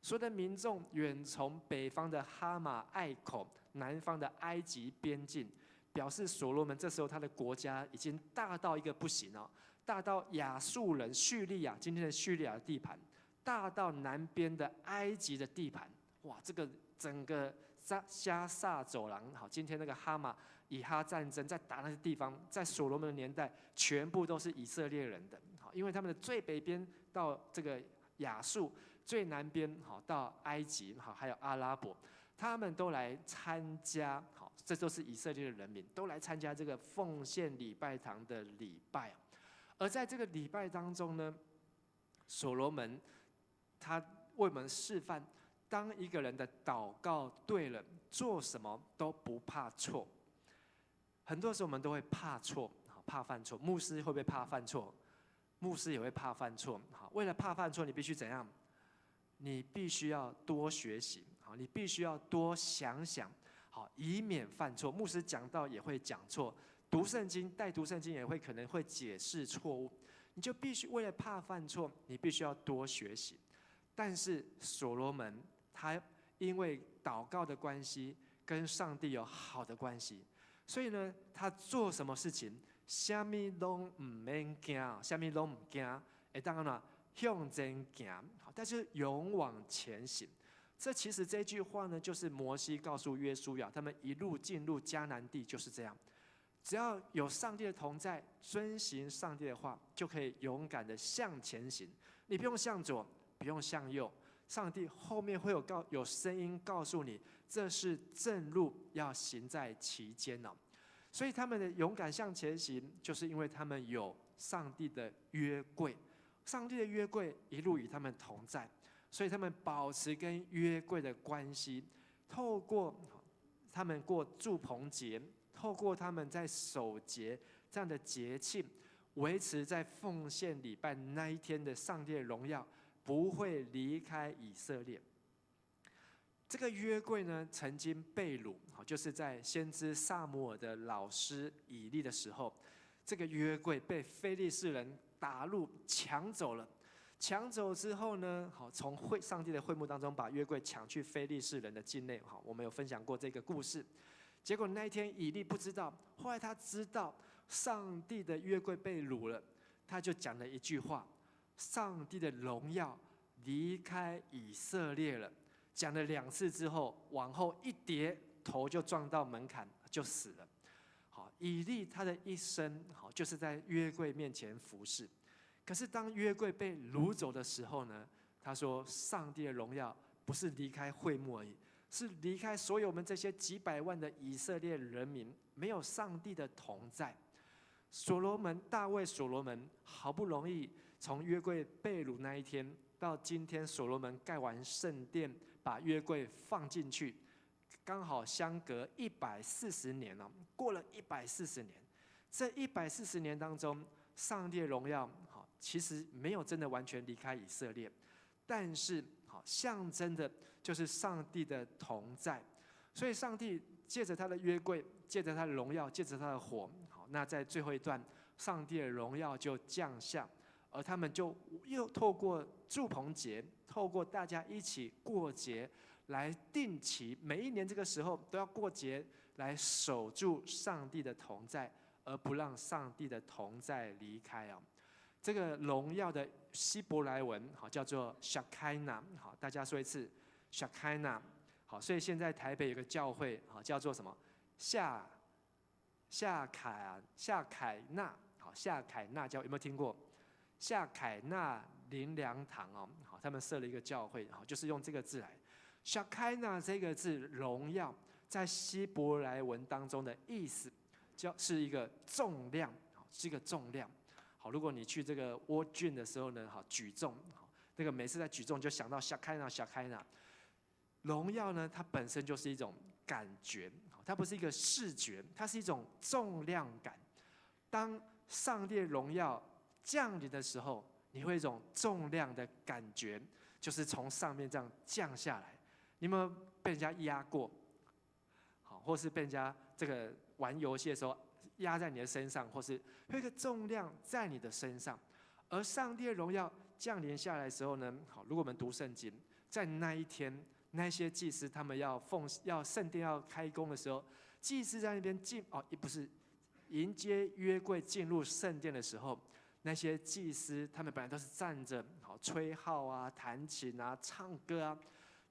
[SPEAKER 4] 所有的民众远从北方的哈马隘口、南方的埃及边境，表示所罗门这时候他的国家已经大到一个不行哦，大到亚述人叙利亚今天的叙利亚的地盘，大到南边的埃及的地盘。哇，这个整个加萨走廊，好，今天那个哈马以哈战争在打那些地方，在所罗门的年代，全部都是以色列人的。好，因为他们的最北边到这个亚述，最南边好到埃及，好还有阿拉伯，他们都来参加。好，这都是以色列的人民都来参加这个奉献礼拜堂的礼拜。而在这个礼拜当中呢，所罗门他为我们示范，当一个人的祷告对了，做什么都不怕错。很多时候我们都会怕错，怕犯错。牧师会不会怕犯错？牧师也会怕犯错。好，为了怕犯错，你必须怎样？你必须要多学习，好，你必须要多想想，好，以免犯错。牧师讲道也会讲错，读圣经、带读圣经也可能会解释错误。你就必须为了怕犯错，你必须要多学习。但是所罗门他因为祷告的关系，跟上帝有好的关系，所以呢，他做什么事情，什么都唔免惊，什么都唔惊，当然啦，向前行，但是勇往前行。这其实这句话呢，就是摩西告诉约书亚，他们一路进入迦南地就是这样。只要有上帝的同在，遵行上帝的话，就可以勇敢的向前行。你不用向左，不用向右，上帝后面会有声音告诉你，这是正路，要行在其间哦。所以他们的勇敢向前行，就是因为他们有上帝的约柜，上帝的约柜一路与他们同在，所以他们保持跟约柜的关系，透过他们过住棚节，透过他们在守节这样的节庆，维持在奉献礼拜那一天的上帝的荣耀不会离开以色列。这个约柜呢，曾经被掳，就是在先知撒母耳的老师以利的时候，这个约柜被非利士人打入抢走了。抢走之后呢，从上帝的会幕当中把约柜抢去非利士人的境内。我们有分享过这个故事。结果那一天以利不知道，后来他知道上帝的约柜被掳了，他就讲了一句话：上帝的荣耀离开以色列了。讲了2次之后，往后一跌，头就撞到门槛，就死了。好，以利他的一生就是在约柜面前服侍。可是当约柜被掳走的时候呢，他说上帝的荣耀不是离开会幕而已，是离开所有我们这些几百万的以色列人民，没有上帝的同在。大卫所罗门好不容易从约柜被掳那一天到今天，所罗门盖完圣殿，把约柜放进去，刚好相隔140年了，过了140年。这140年当中，上帝的荣耀其实没有真的完全离开以色列，但是象征的就是上帝的同在。所以上帝借着他的约柜，借着他的荣耀，借着他的火，那在最后一段，上帝的荣耀就降下，而他们就又透过住棚节，透过大家一起过节，来定期每一年这个时候都要过节，来守住上帝的同在，而不让上帝的同在离开啊。这个荣耀的希伯来文叫做 Shekinah， 大家说一次 Shekinah。好，所以现在台北有个教会叫做什么？夏凯纳，夏凯纳教有没有听过？夏凯纳灵粮堂哦，好，他们设了一个教会，就是用这个字来。Shekinah 这个字荣耀，在希伯来文当中的意思，是一个重量，是一个重量。好，如果你去这个沃郡的时候呢，举重，那个每次在举重就想到Shekinah。荣耀呢，它本身就是一种感觉，它不是一个视觉，它是一种重量感。当上帝的荣耀降临的时候，你会有一种重量的感觉，就是从上面这样降下来。你有没有被人家压过？好，或是被人家这个玩游戏的时候压在你的身上，或是会有一个重量在你的身上。而上帝的荣耀降临下来的时候呢，好，如果我们读圣经，在那一天，那些祭司他们要圣殿要开工的时候，祭司在那边不是迎接约柜进入圣殿的时候，那些祭司他们本来都是站着，好吹号啊、弹琴啊、唱歌啊，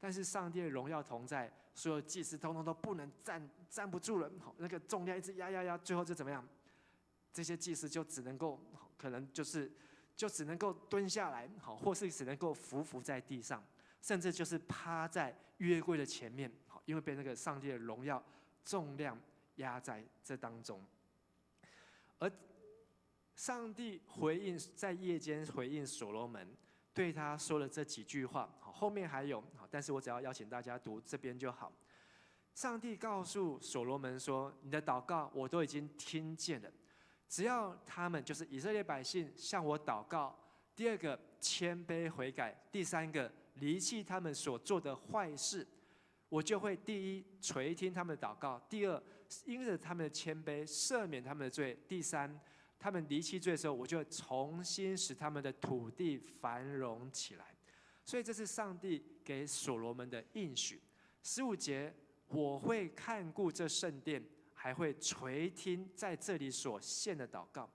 [SPEAKER 4] 但是上帝的荣耀同在，所有祭司通通都不能站不住了，好，那个重量一直压，最后就怎么样？这些祭司就只能够可能就只能够蹲下来，好，或是只能够伏在地上，甚至就是趴在约柜的前面，好，因为被那个上帝的荣耀重量压在这当中。而上帝在夜间回应所罗门，对他说了这几句话，后面还有，但是我只要邀请大家读这边就好。上帝告诉所罗门说：“你的祷告我都已经听见了，只要他们就是以色列百姓向我祷告，第二个谦卑悔改，第三个离弃他们所做的坏事，我就会第一垂听他们的祷告，第二因着他们的谦卑赦免他们的罪，第三他们离弃罪的时候，我就会重新使他们的土地繁荣起来。”所以这是上帝给所罗门的应许。15节，我会看顾这圣殿，还会垂听在这里所献的祷告。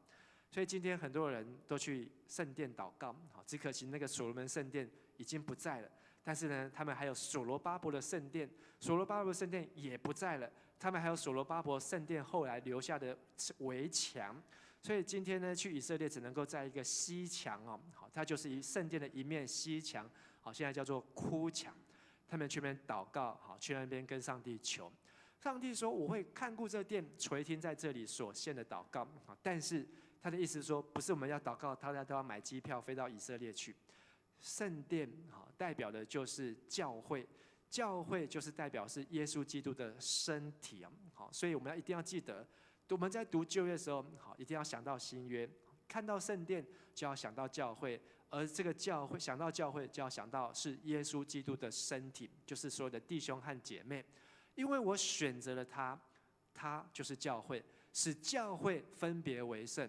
[SPEAKER 4] 所以今天很多人都去圣殿祷告，只可惜那个所罗门圣殿已经不在了。但是呢，他们还有所罗巴伯的圣殿，所罗巴伯圣殿也不在了。他们还有所罗巴伯圣殿后来留下的围墙。所以今天呢，去以色列只能够在一个西墙哦，好，它就是圣殿的一面西墙，好，现在叫做哭墙。他们去那边祷告，好，去那边跟上帝求。上帝说：“我会看顾这殿，垂听在这里所献的祷告。”但是他的意思是说，不是我们要祷告，大家都要买机票飞到以色列去。圣殿代表的就是教会，教会就是代表是耶稣基督的身体啊。好，所以我们一定要记得，我们在读旧约的时候，好，一定要想到新约，看到圣殿就要想到教会。而这个教会，想到教会就要想到是耶稣基督的身体，就是所有的弟兄和姐妹。因为我选择了他，他就是教会，使教会分别为圣。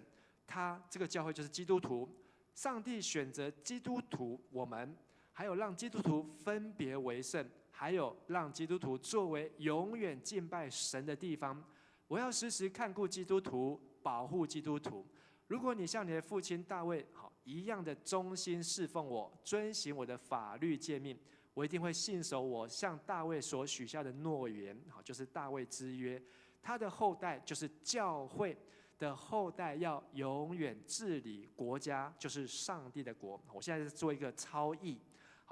[SPEAKER 4] 这个教会就是基督徒。上帝选择基督徒，我们还有让基督徒分别为圣，还有让基督徒作为永远敬拜神的地方。我要时时看顾基督徒，保护基督徒。如果你像你的父亲大卫一样的忠心侍奉我，遵行我的法律诫命，我一定会信守我向大卫所许下的诺言，就是大卫之约。他的后代就是教会的后代，要永远治理国家，就是上帝的国。我现在做一个超译，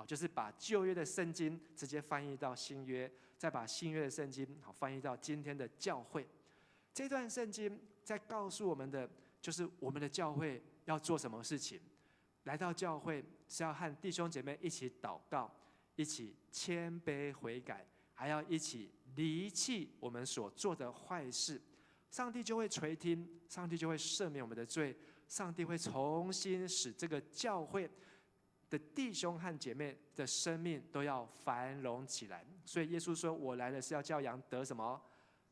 [SPEAKER 4] 就是把旧约的圣经直接翻译到新约，再把新约的圣经翻译到今天的教会。这段圣经在告诉我们的，就是我们的教会要做什么事情。来到教会是要和弟兄姐妹一起祷告，一起谦卑悔改，还要一起离弃我们所做的坏事。上帝就会垂听，上帝就会赦免我们的罪，上帝会重新使这个教会的弟兄和姐妹的生命都要繁荣起来。所以耶稣说：“我来的是要叫羊得什么？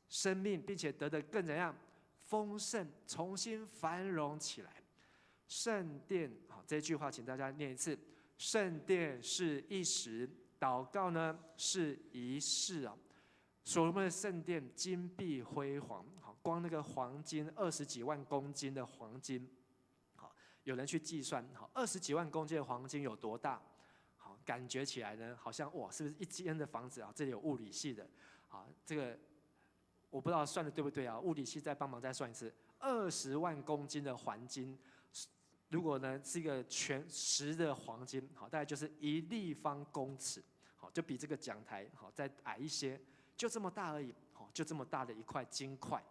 [SPEAKER 4] 生命，并且得的更怎样？丰盛，重新繁荣起来。”圣殿，这句话请大家念一次：圣殿是一时，祷告呢是一世啊。所罗门的圣殿金碧辉煌，光那个黄金20几万公斤的黄金，有人去计算，20几万公斤的黄金有多大？感觉起来呢，好像哇，是不是一间的房子啊？这里有物理系的，这个我不知道算的对不对啊？物理系再帮忙再算一次，20万公斤的黄金。如果呢是一个全实的黄金，大概就是1立方公尺，就比这个讲台再矮一些，就这么大而已，就这么大的一块金块。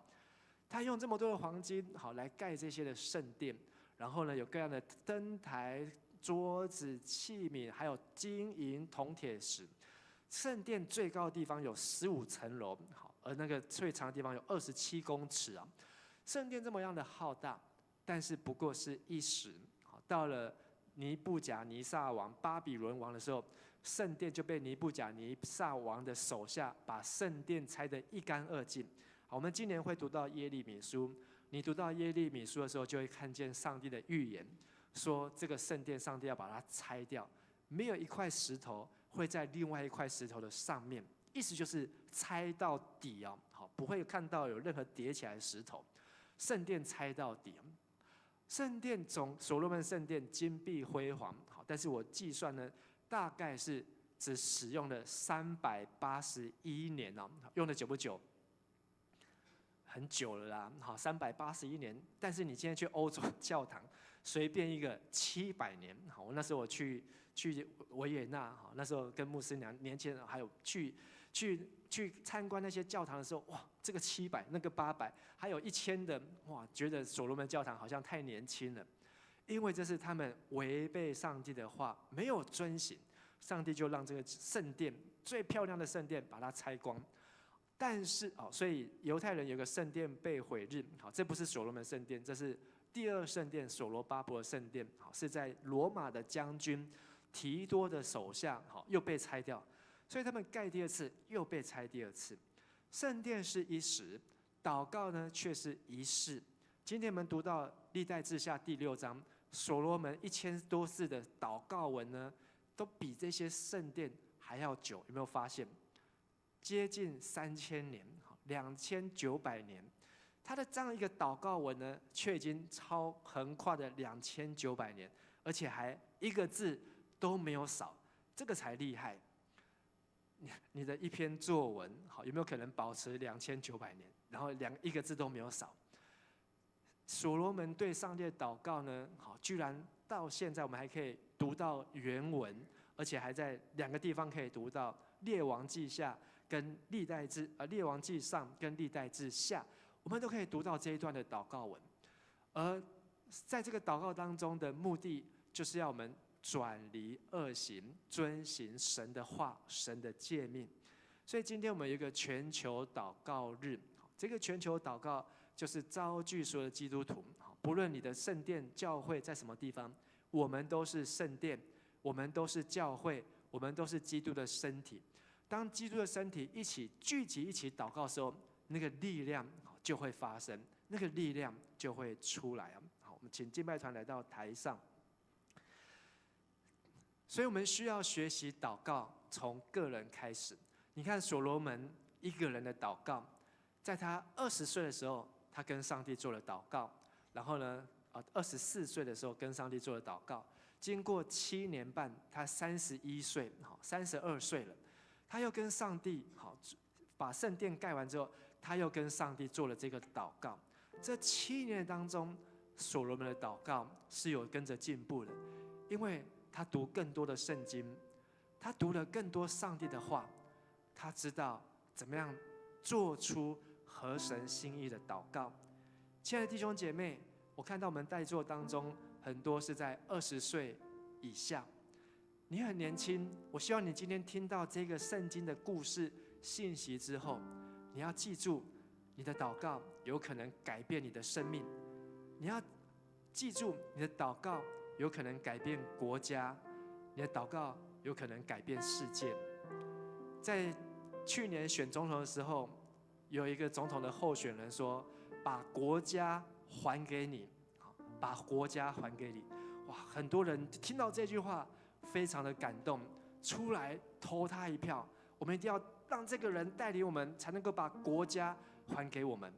[SPEAKER 4] 他用这么多的黄金来盖这些的圣殿，然后呢有各样的灯台、桌子、器皿，还有金银铜铁石。圣殿最高的地方有15层楼，而那个最长的地方有27公尺啊。圣殿这么样的浩大，但是不过是一时。到了尼布甲尼撒王、巴比伦王的时候，圣殿就被尼布甲尼撒王的手下把圣殿拆得一干二净。我们今年会读到耶利米书，你读到耶利米书的时候，就会看见上帝的预言，说这个圣殿，上帝要把它拆掉，没有一块石头会在另外一块石头的上面，意思就是拆到底哦，好，不会看到有任何叠起来的石头，圣殿拆到底。圣殿所罗门圣殿金碧辉煌，好，但是我计算呢，大概是只使用了381年哦，用的久不久？很久了啦，好，381年。但是你今天去欧洲教堂，随便一个700年，好，我那时候我去维也纳，好，那时候跟牧师年轻人还有去参观那些教堂的时候，哇，这个700，那个800，还有1000的，哇，觉得所罗门教堂好像太年轻了，因为这是他们违背上帝的话，没有遵行，上帝就让这个圣殿最漂亮的圣殿把它拆光。但是所以犹太人有个圣殿被毁日，好，这不是所罗门圣殿，这是第二圣殿所罗巴伯圣殿，好，是在罗马的将军提多的手下，好，又被拆掉。所以他们盖第二次，又被拆第二次。圣殿是一时，祷告呢却是一世。今天我们读到历代志下第6章，所罗门1000多字的祷告文呢，都比这些圣殿还要久。有没有发现？接近3000年，2900年，他的这样一个祷告文呢，却已经横跨的2900年，而且还一个字都没有少，这个才厉害。你的一篇作文，好，有没有可能保持2900年，然后一个字都没有少？所罗门对上帝的祷告呢，好，居然到现在我们还可以读到原文，而且还在2个地方可以读到列王记下跟列王记上跟历代志下，我们都可以读到这一段的祷告文。而在这个祷告当中的目的，就是要我们转离恶行，遵行神的话、神的诫命。所以今天我们有一个全球祷告日，这个全球祷告就是召聚所有的基督徒，不论你的圣殿教会在什么地方，我们都是圣殿，我们都是教会，我们都是基督的身体。当基督的身体一起聚集、一起祷告的时候，那个力量就会发生，那个力量就会出来。好，我们请敬拜团来到台上。所以我们需要学习祷告，从个人开始。你看所罗门一个人的祷告，在他20岁的时候，他跟上帝做了祷告，然后呢，24岁的时候跟上帝做了祷告。经过7年半，他31岁，32岁了。他又跟上帝把圣殿盖完之后，他又跟上帝做了这个祷告。这7年当中，所罗门的祷告是有跟着进步的，因为他读更多的圣经，他读了更多上帝的话，他知道怎么样做出合神心意的祷告。亲爱的弟兄姐妹，我看到我们在座当中很多是在20岁以下。你很年轻，我希望你今天听到这个圣经的故事信息之后，你要记住，你的祷告有可能改变你的生命。你要记住，你的祷告有可能改变国家，你的祷告有可能改变世界。在去年选总统的时候，有一个总统的候选人说：“把国家还给你，把国家还给你。”哇，很多人听到这句话，非常的感动，出来投他一票。我们一定要让这个人带领我们，才能够把国家还给我们。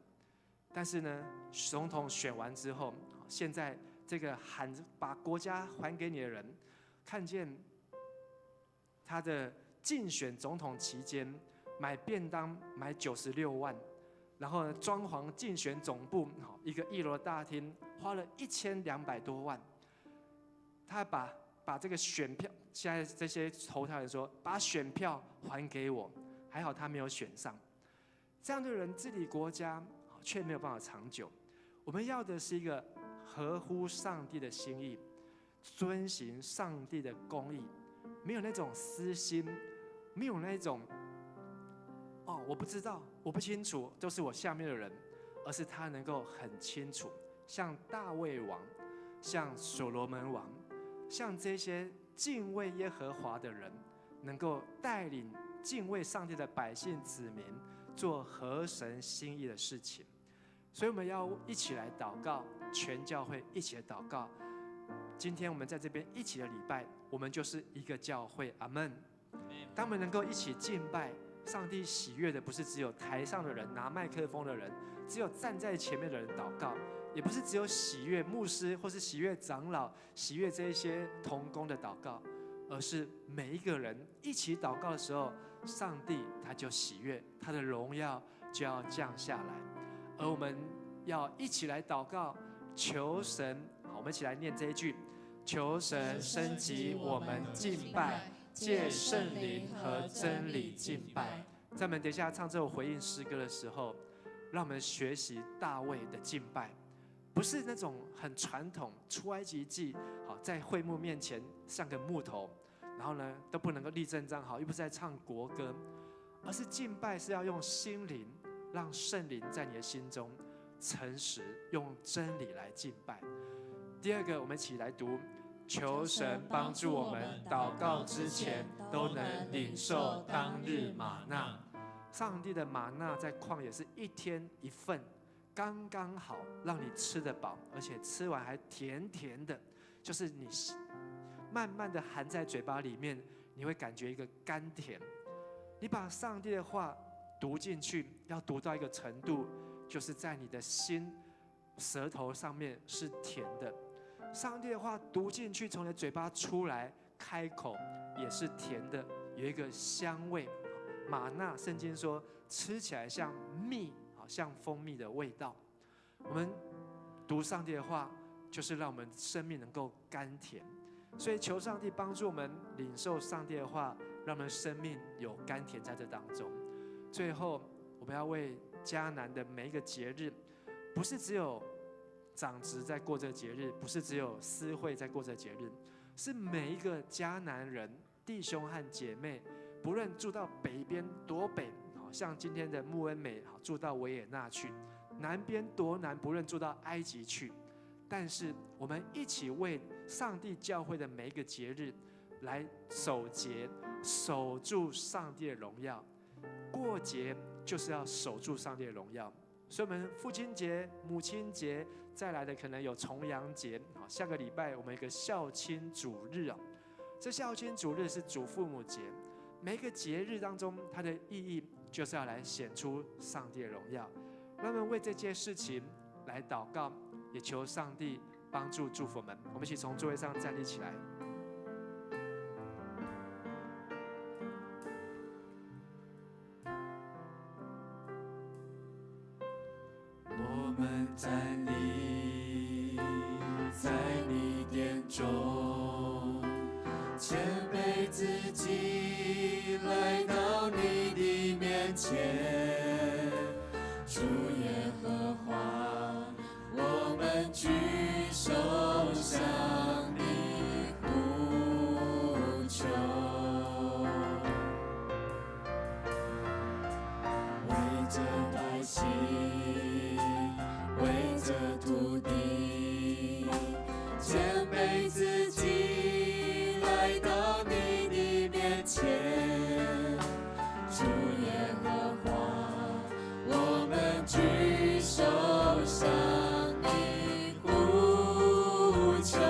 [SPEAKER 4] 但是呢，总统选完之后，现在这个喊把国家还给你的人，看见他的竞选总统期间买便当买96万，然后呢装潢竞选总部一个1楼的大厅，花了1200多万。他把这个选票，现在这些投他人说，把选票还给我，还好他没有选上。这样的人治理国家却没有办法长久。我们要的是一个合乎上帝的心意，遵行上帝的公义，没有那种私心，没有那种我不知道，我不清楚，都是我下面的人，而是他能够很清楚，像大卫王，像所罗门王，像这些敬畏耶和华的人，能够带领敬畏上帝的百姓子民做合神心意的事情。所以我们要一起来祷告，全教会一起来祷告。今天我们在这边一起的礼拜，我们就是一个教会，阿们。当我们能够一起敬拜，上帝喜悦的不是只有台上的人拿麦克风的人，只有站在前面的人祷告，也不是只有喜悦牧师或是喜悦长老、喜悦这一些同工的祷告，而是每一个人一起祷告的时候，上帝他就喜悦，他的荣耀就要降下来。而我们要一起来祷告，求神，好，我们一起来念这一句：求神升级我们敬拜，借圣灵和真理敬拜。在我们等一下唱这首回应诗歌的时候，让我们学习大卫的敬拜，不是那种很传统出埃及记，好，在会幕面前像个木头，然后呢都不能够立正站好，又不是在唱国歌，而是敬拜是要用心灵，让圣灵在你的心中诚实，用真理来敬拜。第二个，我们一起来读：求神帮助我们祷告之前都能领受当日玛纳。上帝的玛纳在旷野是一天一份，刚刚好让你吃得饱，而且吃完还甜甜的，就是你慢慢的含在嘴巴里面，你会感觉一个甘甜。你把上帝的话读进去，要读到一个程度，就是在你的心舌头上面是甜的。上帝的话读进去，从你的嘴巴出来，开口也是甜的，有一个香味。玛纳，圣经说吃起来像蜜，像蜂蜜的味道。我们读上帝的话，就是让我们生命能够甘甜。所以求上帝帮助我们领受上帝的话，让我们生命有甘甜在这当中。最后，我们要为迦南的每一个节日，不是只有长子在过这个节日，不是只有私会在过这个节日，是每一个迦南人弟兄和姐妹，不论住到北边多北，像今天的穆恩美住到维也纳去，南边多南，不论住到埃及去，但是我们一起为上帝教会的每一个节日来守节，守住上帝的荣耀。过节就是要守住上帝的荣耀。所以我们父亲节、母亲节，再来的可能有重阳节。下个礼拜我们有一个孝亲主日啊，这孝亲主日是祖父母节。每一个节日当中，它的意义就是要来显出上帝的荣耀。让我们为这件事情来祷告，也求上帝帮助祝福我们。我们一起从座位上站立起来。
[SPEAKER 1] 我们站立在你殿中，谦卑自己来到你的面前，主耶和华，我们举手向你呼求，为这百姓，为这土地，谦卑自己来到你的面前，主耶和华，我们举手向你呼求。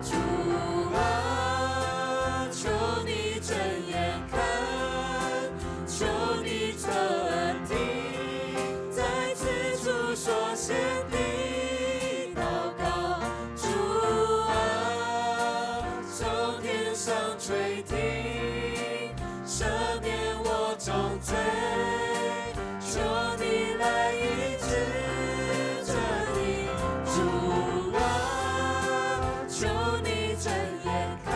[SPEAKER 1] 主啊，求你睁眼看，求你侧耳听，在此处所献的祷告。主啊，从天上垂听，赦免我重罪，求你来医治这地。主啊，求你睁眼看，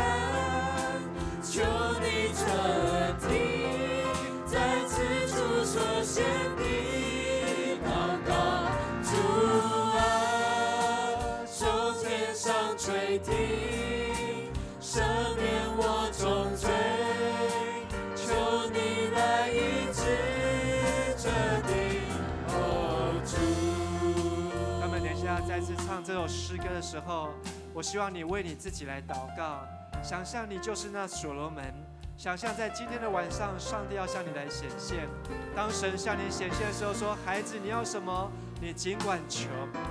[SPEAKER 1] 求你侧耳听，在此处所献的祷告。主啊，从天上垂听，赦免我重罪，求你来医治这地。哦，主。
[SPEAKER 4] 当我们等一下再次唱这首诗歌的时候，我希望你为你自己来祷告，想象你就是那所罗门，想象在今天的晚上，上帝要向你来显现。当神向你显现的时候，说：“孩子，你要什么？你尽管求，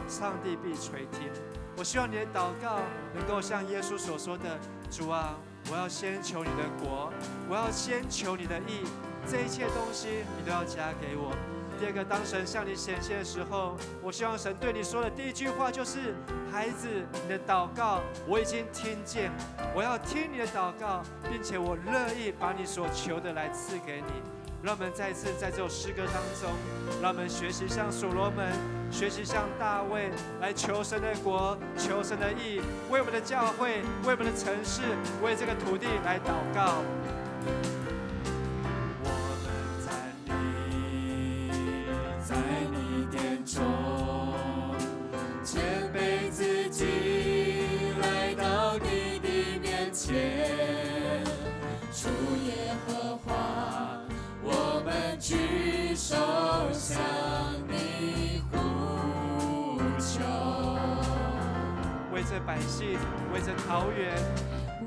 [SPEAKER 4] 上帝必垂听。”我希望你的祷告能够像耶稣所说的：“主啊，我要先求你的国，我要先求你的义，这一切东西你都要加给我。”第二个，当神向你显现的时候，我希望神对你说的第一句话就是：“孩子，你的祷告我已经听见，我要听你的祷告，并且我乐意把你所求的来赐给你。”让我们再次在这首诗歌当中，让我们学习像所罗门，学习像大卫，来求神的国，求神的义，为我们的教会，为我们的城市，为这个土地来祷告。
[SPEAKER 1] 在你殿中，谦卑自己来到你的面前，主耶和华，我们举手向你呼求。
[SPEAKER 4] 为着百姓，为着桃园，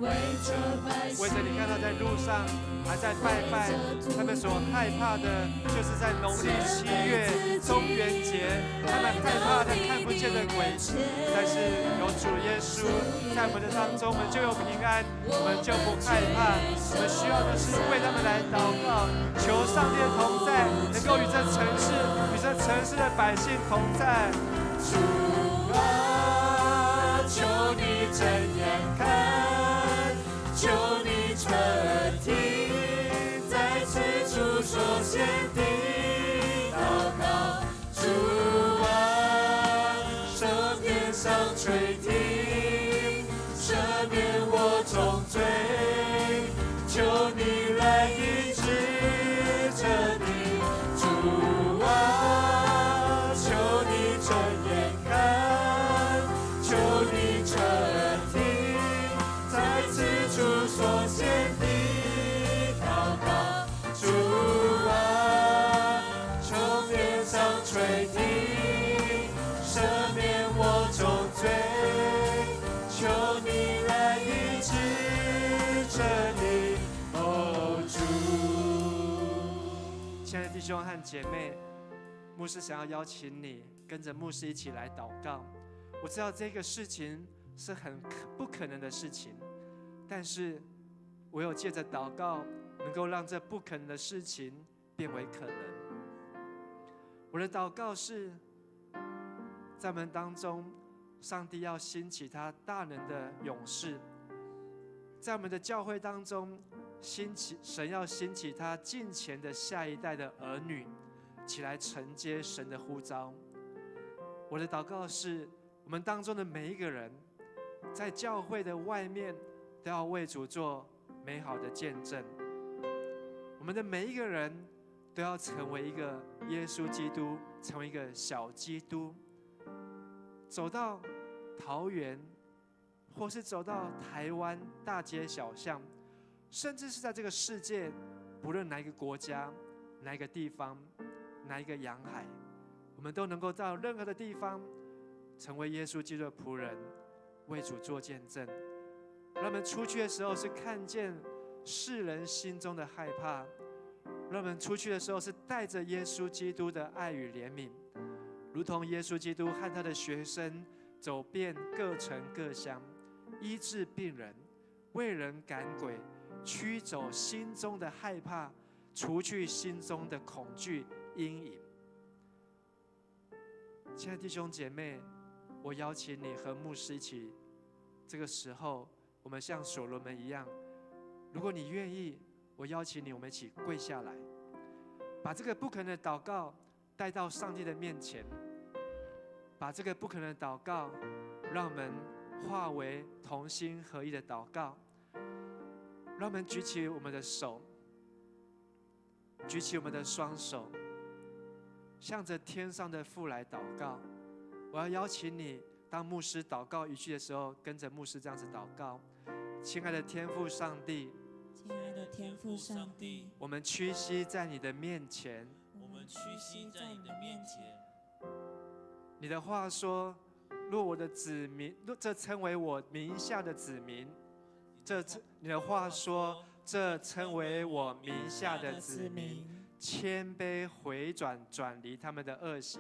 [SPEAKER 1] 为着百姓，
[SPEAKER 4] 为着你看到在路上还在拜拜，他们所害怕的，就是在农历7月中元节，他们害怕的看不见的鬼。但是有主耶稣在我们的当中，我们就有平安，我们就不害怕。我们需要的是为他们来祷告，求上帝的同在，能够与这城市、与这城市的百姓同在。
[SPEAKER 1] 主啊，求你睁眼看，求你垂听，在此处所献的祷告。主啊，圣天上垂听，赦免我重罪，求你来医治这地。主啊，求你睁眼看，求你垂听，在此处所献的祷告。主啊，从天上垂听，赦免我重罪，求你来医治这里，哦主。
[SPEAKER 4] 亲爱的弟兄和姐妹，牧师想要邀请你跟着牧师一起来祷告。我知道这个事情是很不可能的事情，但是唯有借着祷告，能够让这不可能的事情变为可能。我的祷告是，在我们当中，上帝要兴起他大能的勇士，在我们的教会当中，神要兴起他近前的下一代的儿女，起来承接神的呼召。我的祷告是，我们当中的每一个人，在教会的外面都要为主做美好的见证。我们的每一个人都要成为一个耶稣基督，成为一个小基督，走到桃园，或是走到台湾大街小巷，甚至是在这个世界，不论哪一个国家、哪一个地方、哪一个洋海，我们都能够到任何的地方，成为耶稣基督的仆人，为主做见证。让我们出去的时候是看见世人心中的害怕，让我们出去的时候是带着耶稣基督的爱与怜悯，如同耶稣基督和他的学生走遍各城各乡，医治病人，为人赶鬼，驱走心中的害怕，除去心中的恐惧阴影。亲爱的弟兄姐妹，我邀请你和牧师一起，这个时候我们像所罗门一样，如果你愿意，我邀请你，我们一起跪下来，把这个不可能的祷告带到上帝的面前，把这个不可能的祷告，让我们化为同心合一的祷告。让我们举起我们的手，举起我们的双手，向着天上的父来祷告。我要邀请你，当牧师祷告一句的时候，跟着牧师这样子祷告：亲爱的天父上帝，
[SPEAKER 3] 亲爱的天父上帝，
[SPEAKER 4] 我们屈膝在你的面前。
[SPEAKER 3] 我们屈膝在你的面前。
[SPEAKER 4] 你的话说，若我的子民，这称为我名下的子民，你的话说，这称为我名下的子
[SPEAKER 1] 子
[SPEAKER 4] 民，
[SPEAKER 1] 民，
[SPEAKER 4] 谦卑回转，转离他们的恶行。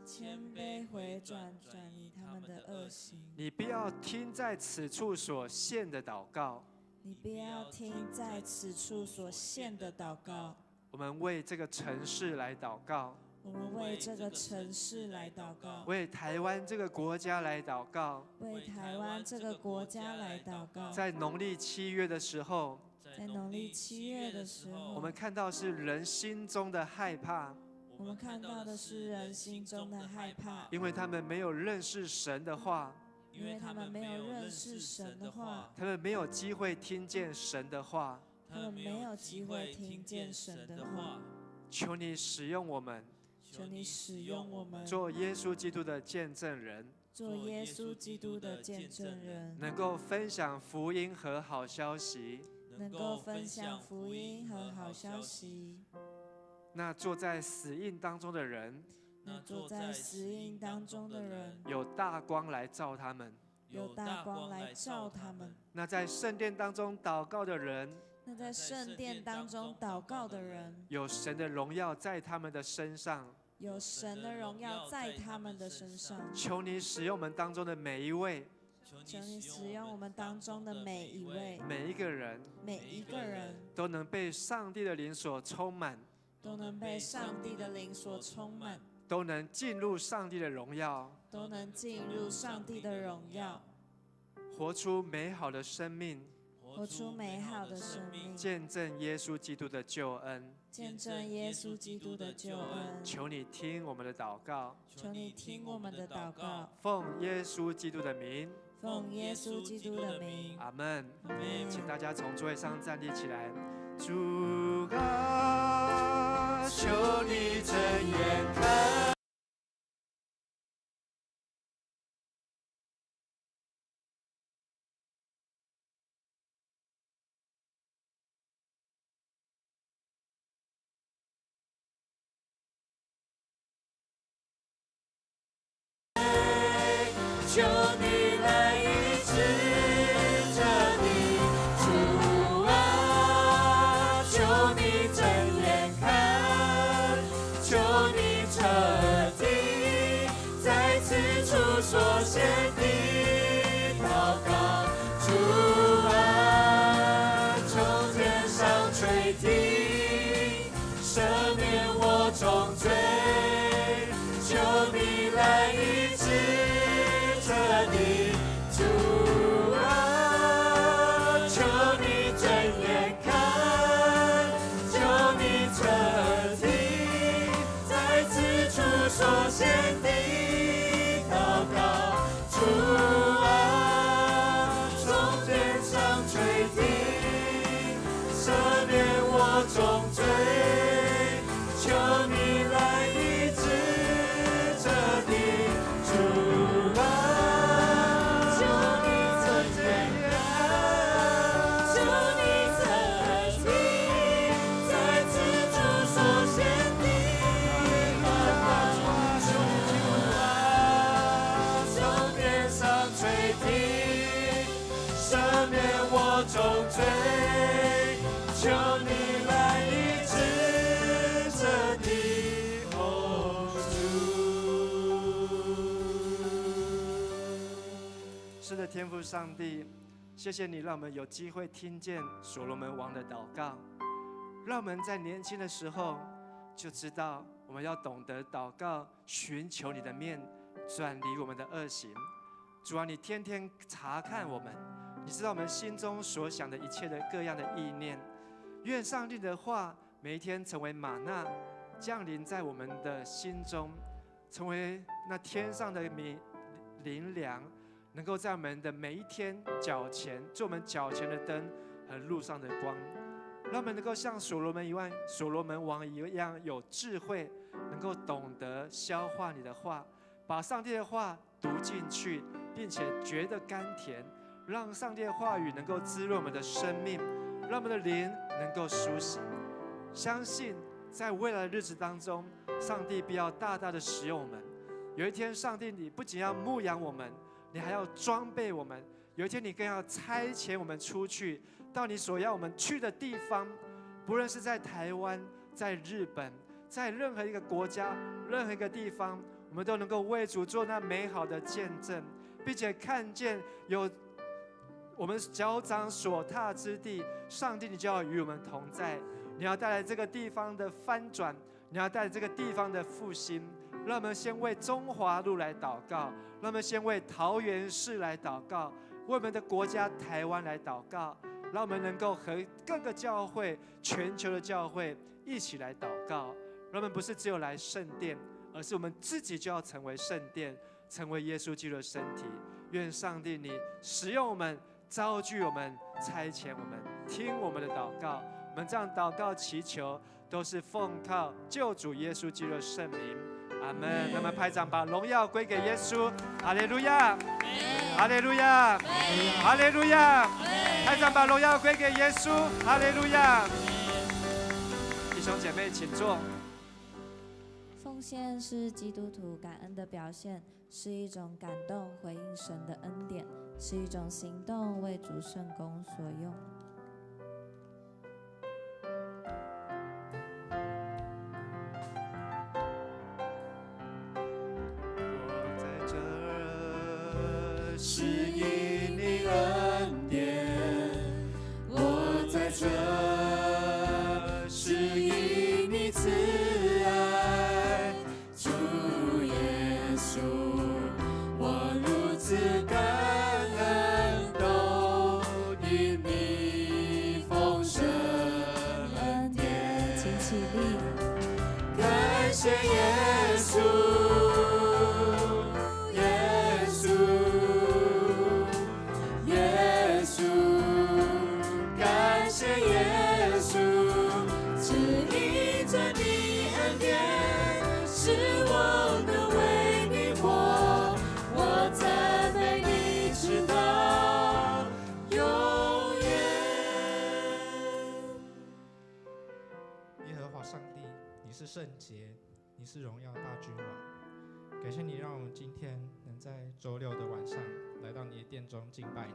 [SPEAKER 1] 谦卑回转，转移他们的恶行。
[SPEAKER 4] 你不要听在此处所献的祷告，
[SPEAKER 1] 你不要听在此处所献的祷告。
[SPEAKER 4] 我们为这个城市来祷告，
[SPEAKER 1] 我们为这个城市来祷告，
[SPEAKER 4] 为台湾这个国家来祷告。
[SPEAKER 1] 为台湾这个国家来祷告。
[SPEAKER 4] 在农历7月的时候，
[SPEAKER 1] 在农历7月的时候，
[SPEAKER 4] 我们看到是人心中的害怕，
[SPEAKER 1] 我们看到的是人心中的害怕，
[SPEAKER 4] 因为他们没有认识神的话，
[SPEAKER 1] 因为他们没有认识神的话，
[SPEAKER 4] 他们没有机会听见神的话。
[SPEAKER 1] 他们没有机会听见神的话。
[SPEAKER 4] 求你使用我们，
[SPEAKER 1] 求你使用我们，
[SPEAKER 4] 做耶稣基督的见证人，
[SPEAKER 1] 做耶稣基督的见证人，
[SPEAKER 4] 能够分享福音和好消息。
[SPEAKER 1] 能够分享福音和好消息。
[SPEAKER 4] 那坐在死荫当中的人，
[SPEAKER 1] 那坐在死荫当中的人，
[SPEAKER 4] 有大光来照他们；
[SPEAKER 1] 有大光来照他们。
[SPEAKER 4] 那在圣殿当中祷告的人，
[SPEAKER 1] 那在圣殿当中祷告的人，
[SPEAKER 4] 有神的荣耀在他们的身上。
[SPEAKER 1] 有神的荣耀在他们的身上。
[SPEAKER 4] 求你使用我们当中的每一位，
[SPEAKER 1] 求你使用我们当中的每一位，
[SPEAKER 4] 每一个人，
[SPEAKER 1] 每一个人
[SPEAKER 4] 都能被上帝的灵所充满，
[SPEAKER 1] 都能被上帝的灵所充满，
[SPEAKER 4] 都能进入上帝的荣耀，
[SPEAKER 1] 都能进入上帝的荣耀，
[SPEAKER 4] 活出美好的生命，
[SPEAKER 1] 活出美好的生命，
[SPEAKER 4] 见证耶稣基督的救恩。
[SPEAKER 1] 见证耶稣基督的救恩。
[SPEAKER 4] 求你听我们的祷告，
[SPEAKER 1] 求你听我们的祷告，
[SPEAKER 4] 奉耶稣基督的名，
[SPEAKER 1] 奉耶稣基督的名。
[SPEAKER 4] 阿门。
[SPEAKER 1] 阿们。
[SPEAKER 4] 请大家从座位上站立起来。主啊，求你睁眼看。
[SPEAKER 3] 求你来医治这里，主啊，求你睁眼看，求你彻底在此处所献的祷告，主啊，从天上垂听，赦免我重罪，求你来医治。这里，主啊，求你睁眼看，求你彻底在此处所献的祷告，主啊，从天上垂听，赦免我重罪，求你来医治这里，主啊。重罪，求你来医治这地，哦
[SPEAKER 4] 主。是的，天父上帝，谢谢你让我们有机会听见所罗门王的祷告，让我们在年轻的时候就知道我们要懂得祷告，寻求你的面，转离我们的恶行。主啊，你天天查看我们，你知道我们心中所想的一切的各样的意念。愿上帝的话每一天成为玛纳，降临在我们的心中，成为那天上的灵粮，能够在我们的每一天脚前做我们脚前的灯和路上的光，让我们能够像所罗门王一样有智慧，能够懂得消化你的话，把上帝的话读进去，并且觉得甘甜，让上帝的话语能够滋润我们的生命，让我们的灵能够苏醒。相信在未来的日子当中，上帝必要大大的使用我们。有一天，上帝你不仅要牧养我们，你还要装备我们，有一天你更要差遣我们出去，到你所要我们去的地方，不论是在台湾、在日本、在任何一个国家、任何一个地方，我们都能够为主做那美好的见证，并且看见有我们脚掌所踏之地，上帝你就要与我们同在。你要带来这个地方的翻转，你要带来这个地方的复兴。让我们先为中华路来祷告，让我们先为桃园市来祷告，为我们的国家台湾来祷告，让我们能够和各个教会、全球的教会一起来祷告。让我们不是只有来圣殿，而是我们自己就要成为圣殿，成为耶稣基督的身体。愿上帝你使用我们，召聚我们，差遣我们，听我们的祷告。我们这样祷告祈求，都是奉靠救主耶稣基督的圣名。阿门。那么拍掌，把荣耀归给耶稣。哈利路亚，哈利路亚，哈利路亚。拍掌，把荣耀归给耶稣。哈利路亚。弟兄姐妹，请坐。
[SPEAKER 3] 奉献是基督徒感恩的表现，是一种感动回应神的恩典，是一种行动为主圣工所用。
[SPEAKER 1] 是因你恩典，我在这，是因你慈爱，主耶稣，我如此感恩，都因你丰盛恩典。
[SPEAKER 3] 请起立，
[SPEAKER 1] 感谢耶稣。
[SPEAKER 5] 是圣洁，你是荣耀大君王。感谢你让我们今天能在周六的晚上来到你的殿中敬拜你，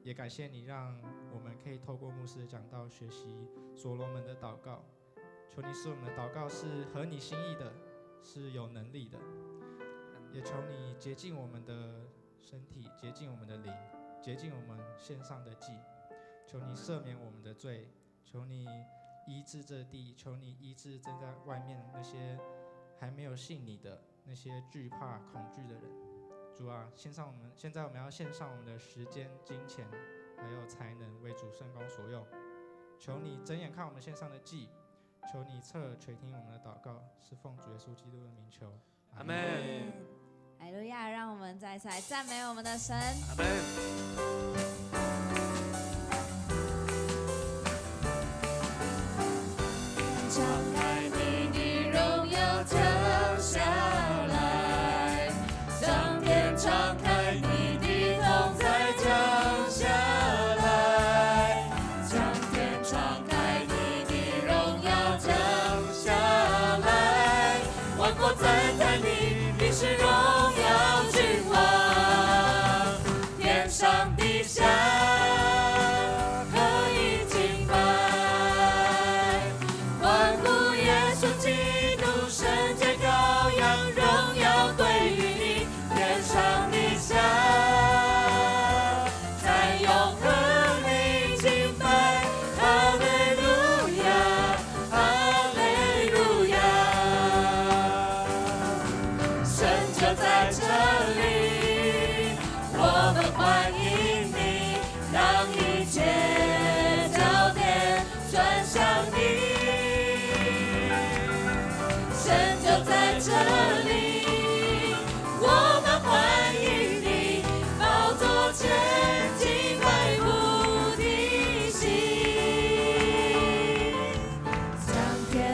[SPEAKER 5] 也感谢你让我们可以透过牧师的讲道学习所罗门的祷告。求你使我们的祷告是合你心意的，是有能力的，也求你洁净我们的身体，洁净我们的灵，洁净我们献上的祭。求你赦免我们的罪，求你医治这地，求你医治正在外面那些还没有信你的那些惧怕恐惧的人。主啊，现在我们要献上我们的时间、金钱还有才能为主圣工所用。求你睁眼看我们献上的祭，求你侧垂听我们的祷告，是奉主耶稣基督的名求。
[SPEAKER 4] 阿门。
[SPEAKER 3] 哈利路亚！让我们再次来赞美我们的神。
[SPEAKER 4] 阿门。
[SPEAKER 1] 敞开你的荣耀降下来，上天敞开你的同在降下来，上天敞开你的荣耀降下来，万国赞叹你，你是荣耀君王，天上地下。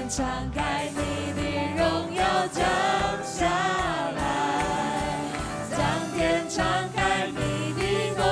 [SPEAKER 1] 敞开你的荣耀降下来，将天敞开你的同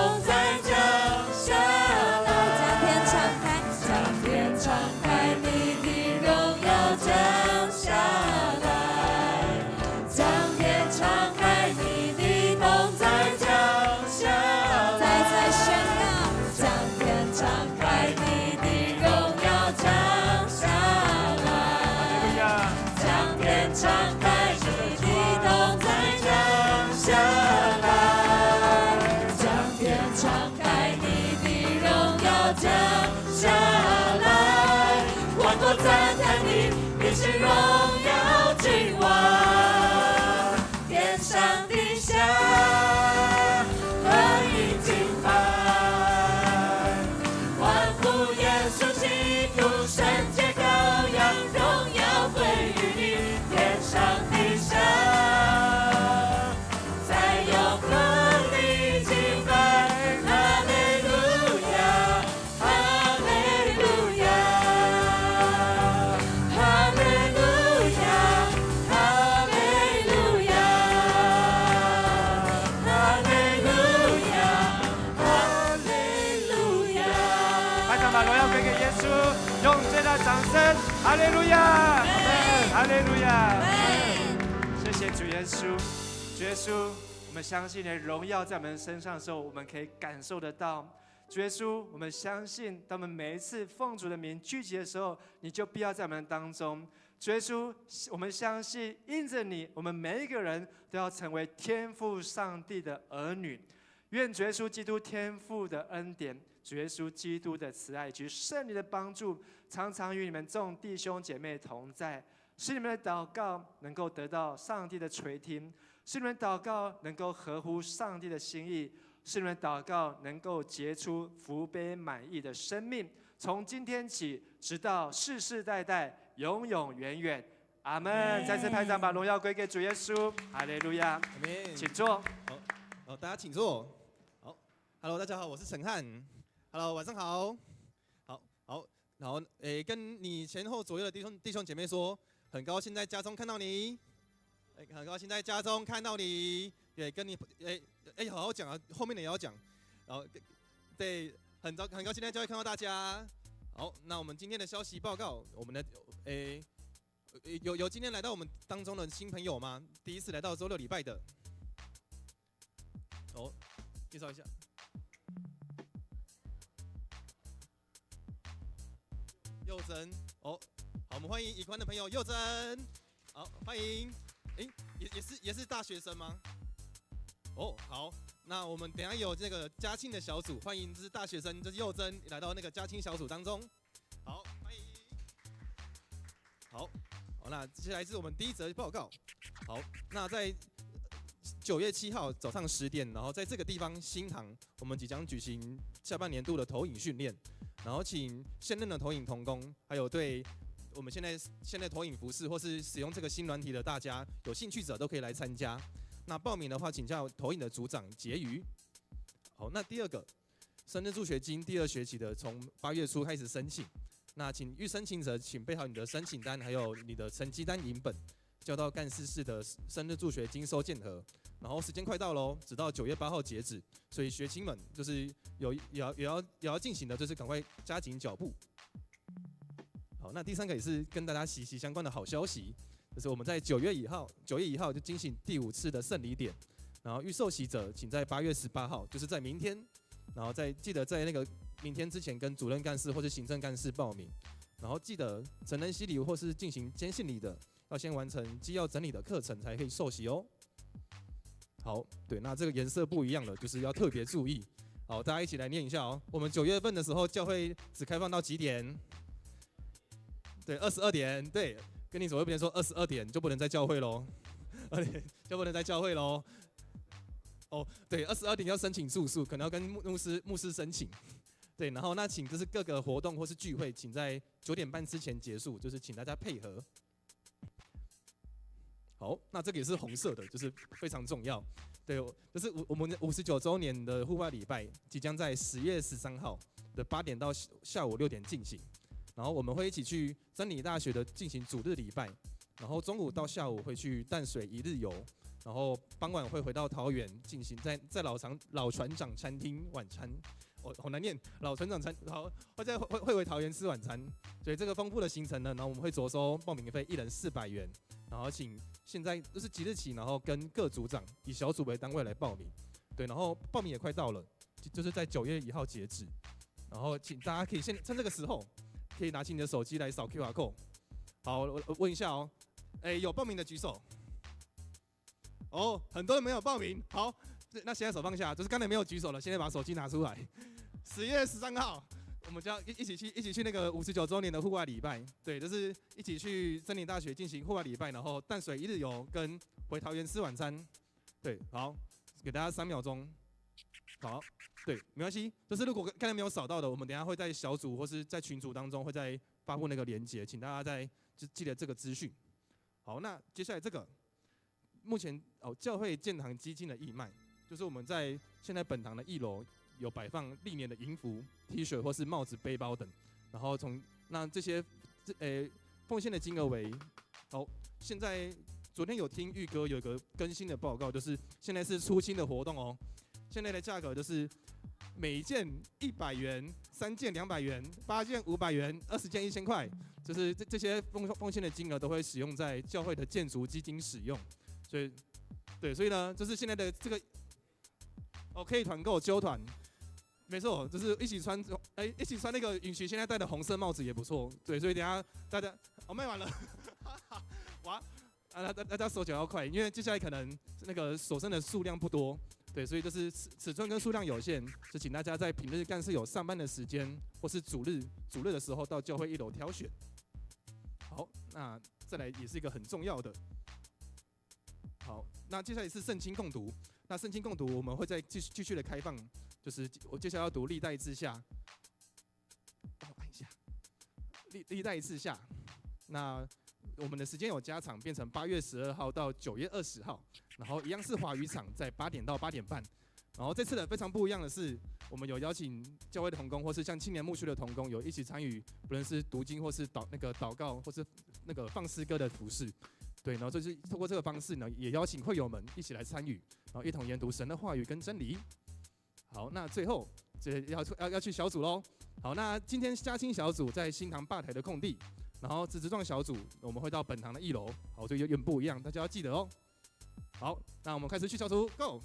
[SPEAKER 3] 天上地下，何以敬拜？欢呼耶稣基督，圣洁羔羊，荣耀归于你，天上地下，在永恒里敬拜。哈利路亚，哈利路亚，哈利路亚，哈利路亚，哈利路亚，哈利路亚。
[SPEAKER 2] 还想把荣耀归给耶稣，用最大掌声，哈利路亚，哈利路亚。谢谢主耶稣，主耶稣，我们相信你的荣耀在我们身上的时候，我们可以感受得到。主耶稣，我们相信，当我们每一次奉主的名聚集的时候，你就必要在我们当中。主耶稣，我们相信，因着你，我们每一个人都要成为天父上帝的儿女。愿主耶稣基督天父的恩典，主耶稣基督的慈爱以及圣灵的帮助，常常与你们众弟兄姐妹同在，使你们的祷告能够得到上帝的垂听，使你们的祷告能够合乎上帝的心意，使你们的祷告能够结出福杯满溢的生命，从今天起直到世世代代，永永远远。阿门！再次拍掌，把荣耀归给主耶稣。哈利路亚！请坐。
[SPEAKER 6] 好，大家请坐。好 ，Hello， 大家好，我是陈汉。Hello， 晚上好。好，然后跟你前后左右的弟兄姐妹说，很高兴在家中看到你。很高兴在家中看到你。也跟你好好讲啊，后面的也要讲。然后对，很高兴在教会看到大家。好，那我们今天的消息报告，我们的有今天来到我们当中的新朋友吗？第一次来到周六礼拜的。介绍一下。佑真，好，我们欢迎以宽的朋友佑真，好，欢迎。也是大学生吗？好，那我们等一下有这个家庆的小组，欢迎就是大学生，就是佑真来到那个家庆小组当中。好，欢迎。好，那接下来是我们第一则报告。好，那在9月7号早上10点，然后在这个地方新堂，我们即将举行下半年度的投影训练，然后请现任的投影同工，还有对我们现在投影服饰或是使用这个新软体的大家有兴趣者都可以来参加。那报名的话，请叫投影的组长婕妤。好，那第二个，生日助学金第2学期的从8月初开始申请，那请预申请者请备好你的申请单，还有你的成绩单影本，交到干事室的生日助学金收件盒。然后时间快到喽，直到9月8号截止，所以学青们就是也要进行的，就是赶快加紧脚步。好，那第3个也是跟大家息息相关的好消息，就是我们在9月1号就进行第5次的圣礼典，然后预受洗者请在8月18号，就是在明天，然后记得在那个明天之前跟主任干事或是行政干事报名，然后记得成人洗礼或是进行坚信礼的，要先完成纪要整理的课程才可以受洗哦。好，对，那这个颜色不一样了，就是要特别注意。好，大家一起来念一下哦。我们9月份的时候，教会只开放到几点？对，22点。对，跟你所谓别人说22点就不能在教会喽，22点就不能在教会喽。对，22点要申请住宿，可能要跟牧师申请。对，然后那请就是各个活动或是聚会，请在9点半之前结束，就是请大家配合。好，那这个也是红色的，就是非常重要。对，就是我们59周年的户外礼拜，即将在10月13号的8点到下午6点进行。然后我们会一起去真理大学的进行主日礼拜，然后中午到下午会去淡水1日游，然后傍晚会回到桃园进行在老船长餐厅晚餐。好难念，老船长餐，好，会回桃园吃晚餐。所以这个丰富的行程呢，然后我们会着收报名费1人400元，然后请现在就是即日起，然后跟各组长以小组为单位来报名。对，然后报名也快到了，就是在9月1号截止。然后请大家可以趁这个时候，可以拿起你的手机来扫 QR code。好，我问一下哦，有报名的举手。很多人没有报名。好，那现在手放下，就是刚才没有举手了，现在把手机拿出来。10月13号，我们就要一起去那个59周年的户外礼拜。对，就是一起去真理大学进行户外礼拜，然后淡水1日游跟回桃园吃晚餐。对，好，给大家3秒钟。好，对，没关系，就是如果刚才没有扫到的，我们等一下会在小组或是在群组当中会再发布那个连结，请大家再就记得这个资讯。好，那接下来这个，目前教会建堂基金的义卖，就是我们在现在本堂的1楼有摆放历年的营服、T 恤或是帽子、背包等，然后那这些奉献的金额为，现在昨天有听玉哥有一个更新的报告，就是现在是出清的活动哦。现在的价格就是每件100元，3件200元，8件500元，20件1000块，就是这些奉献的金额都会使用在教会的建筑基金使用。所以呢，就是现在的这个可以团购揪团，没错，就是一起穿那个允许现在戴的红色帽子也不错。对，所以等一下大家卖完了，哇！大家手脚要快，因为接下来可能那个所剩的数量不多。对，所以就是尺寸跟数量有限，就请大家在平日干事有上班的时间，或是主日的时候到教会1楼挑选。好，那再来也是一个很重要的。好，那接下来是圣经共读。那圣经共读我们会再继续的开放，就是我接下来要读历代志下，帮我按一下，历代志下。那我们的时间有加长，变成8月12号到9月20号。然后一样是华语场，在8点到8点半。然后这次的非常不一样的是，我们有邀请教会的同工，或是像青年牧区的同工，有一起参与，不论是读经或是祷告，或是那个放诗歌的服事。对，然后就是透过这个方式呢，也邀请会友们一起来参与，然后一同研读神的话语跟真理。好，那最后要去小组喽。好，那今天家亲小组在新堂吧台的空地，然后直撞小组我们会到本堂的1楼。好，所以有点不一样，大家要记得哦。好，那我们开始去小组 ，Go。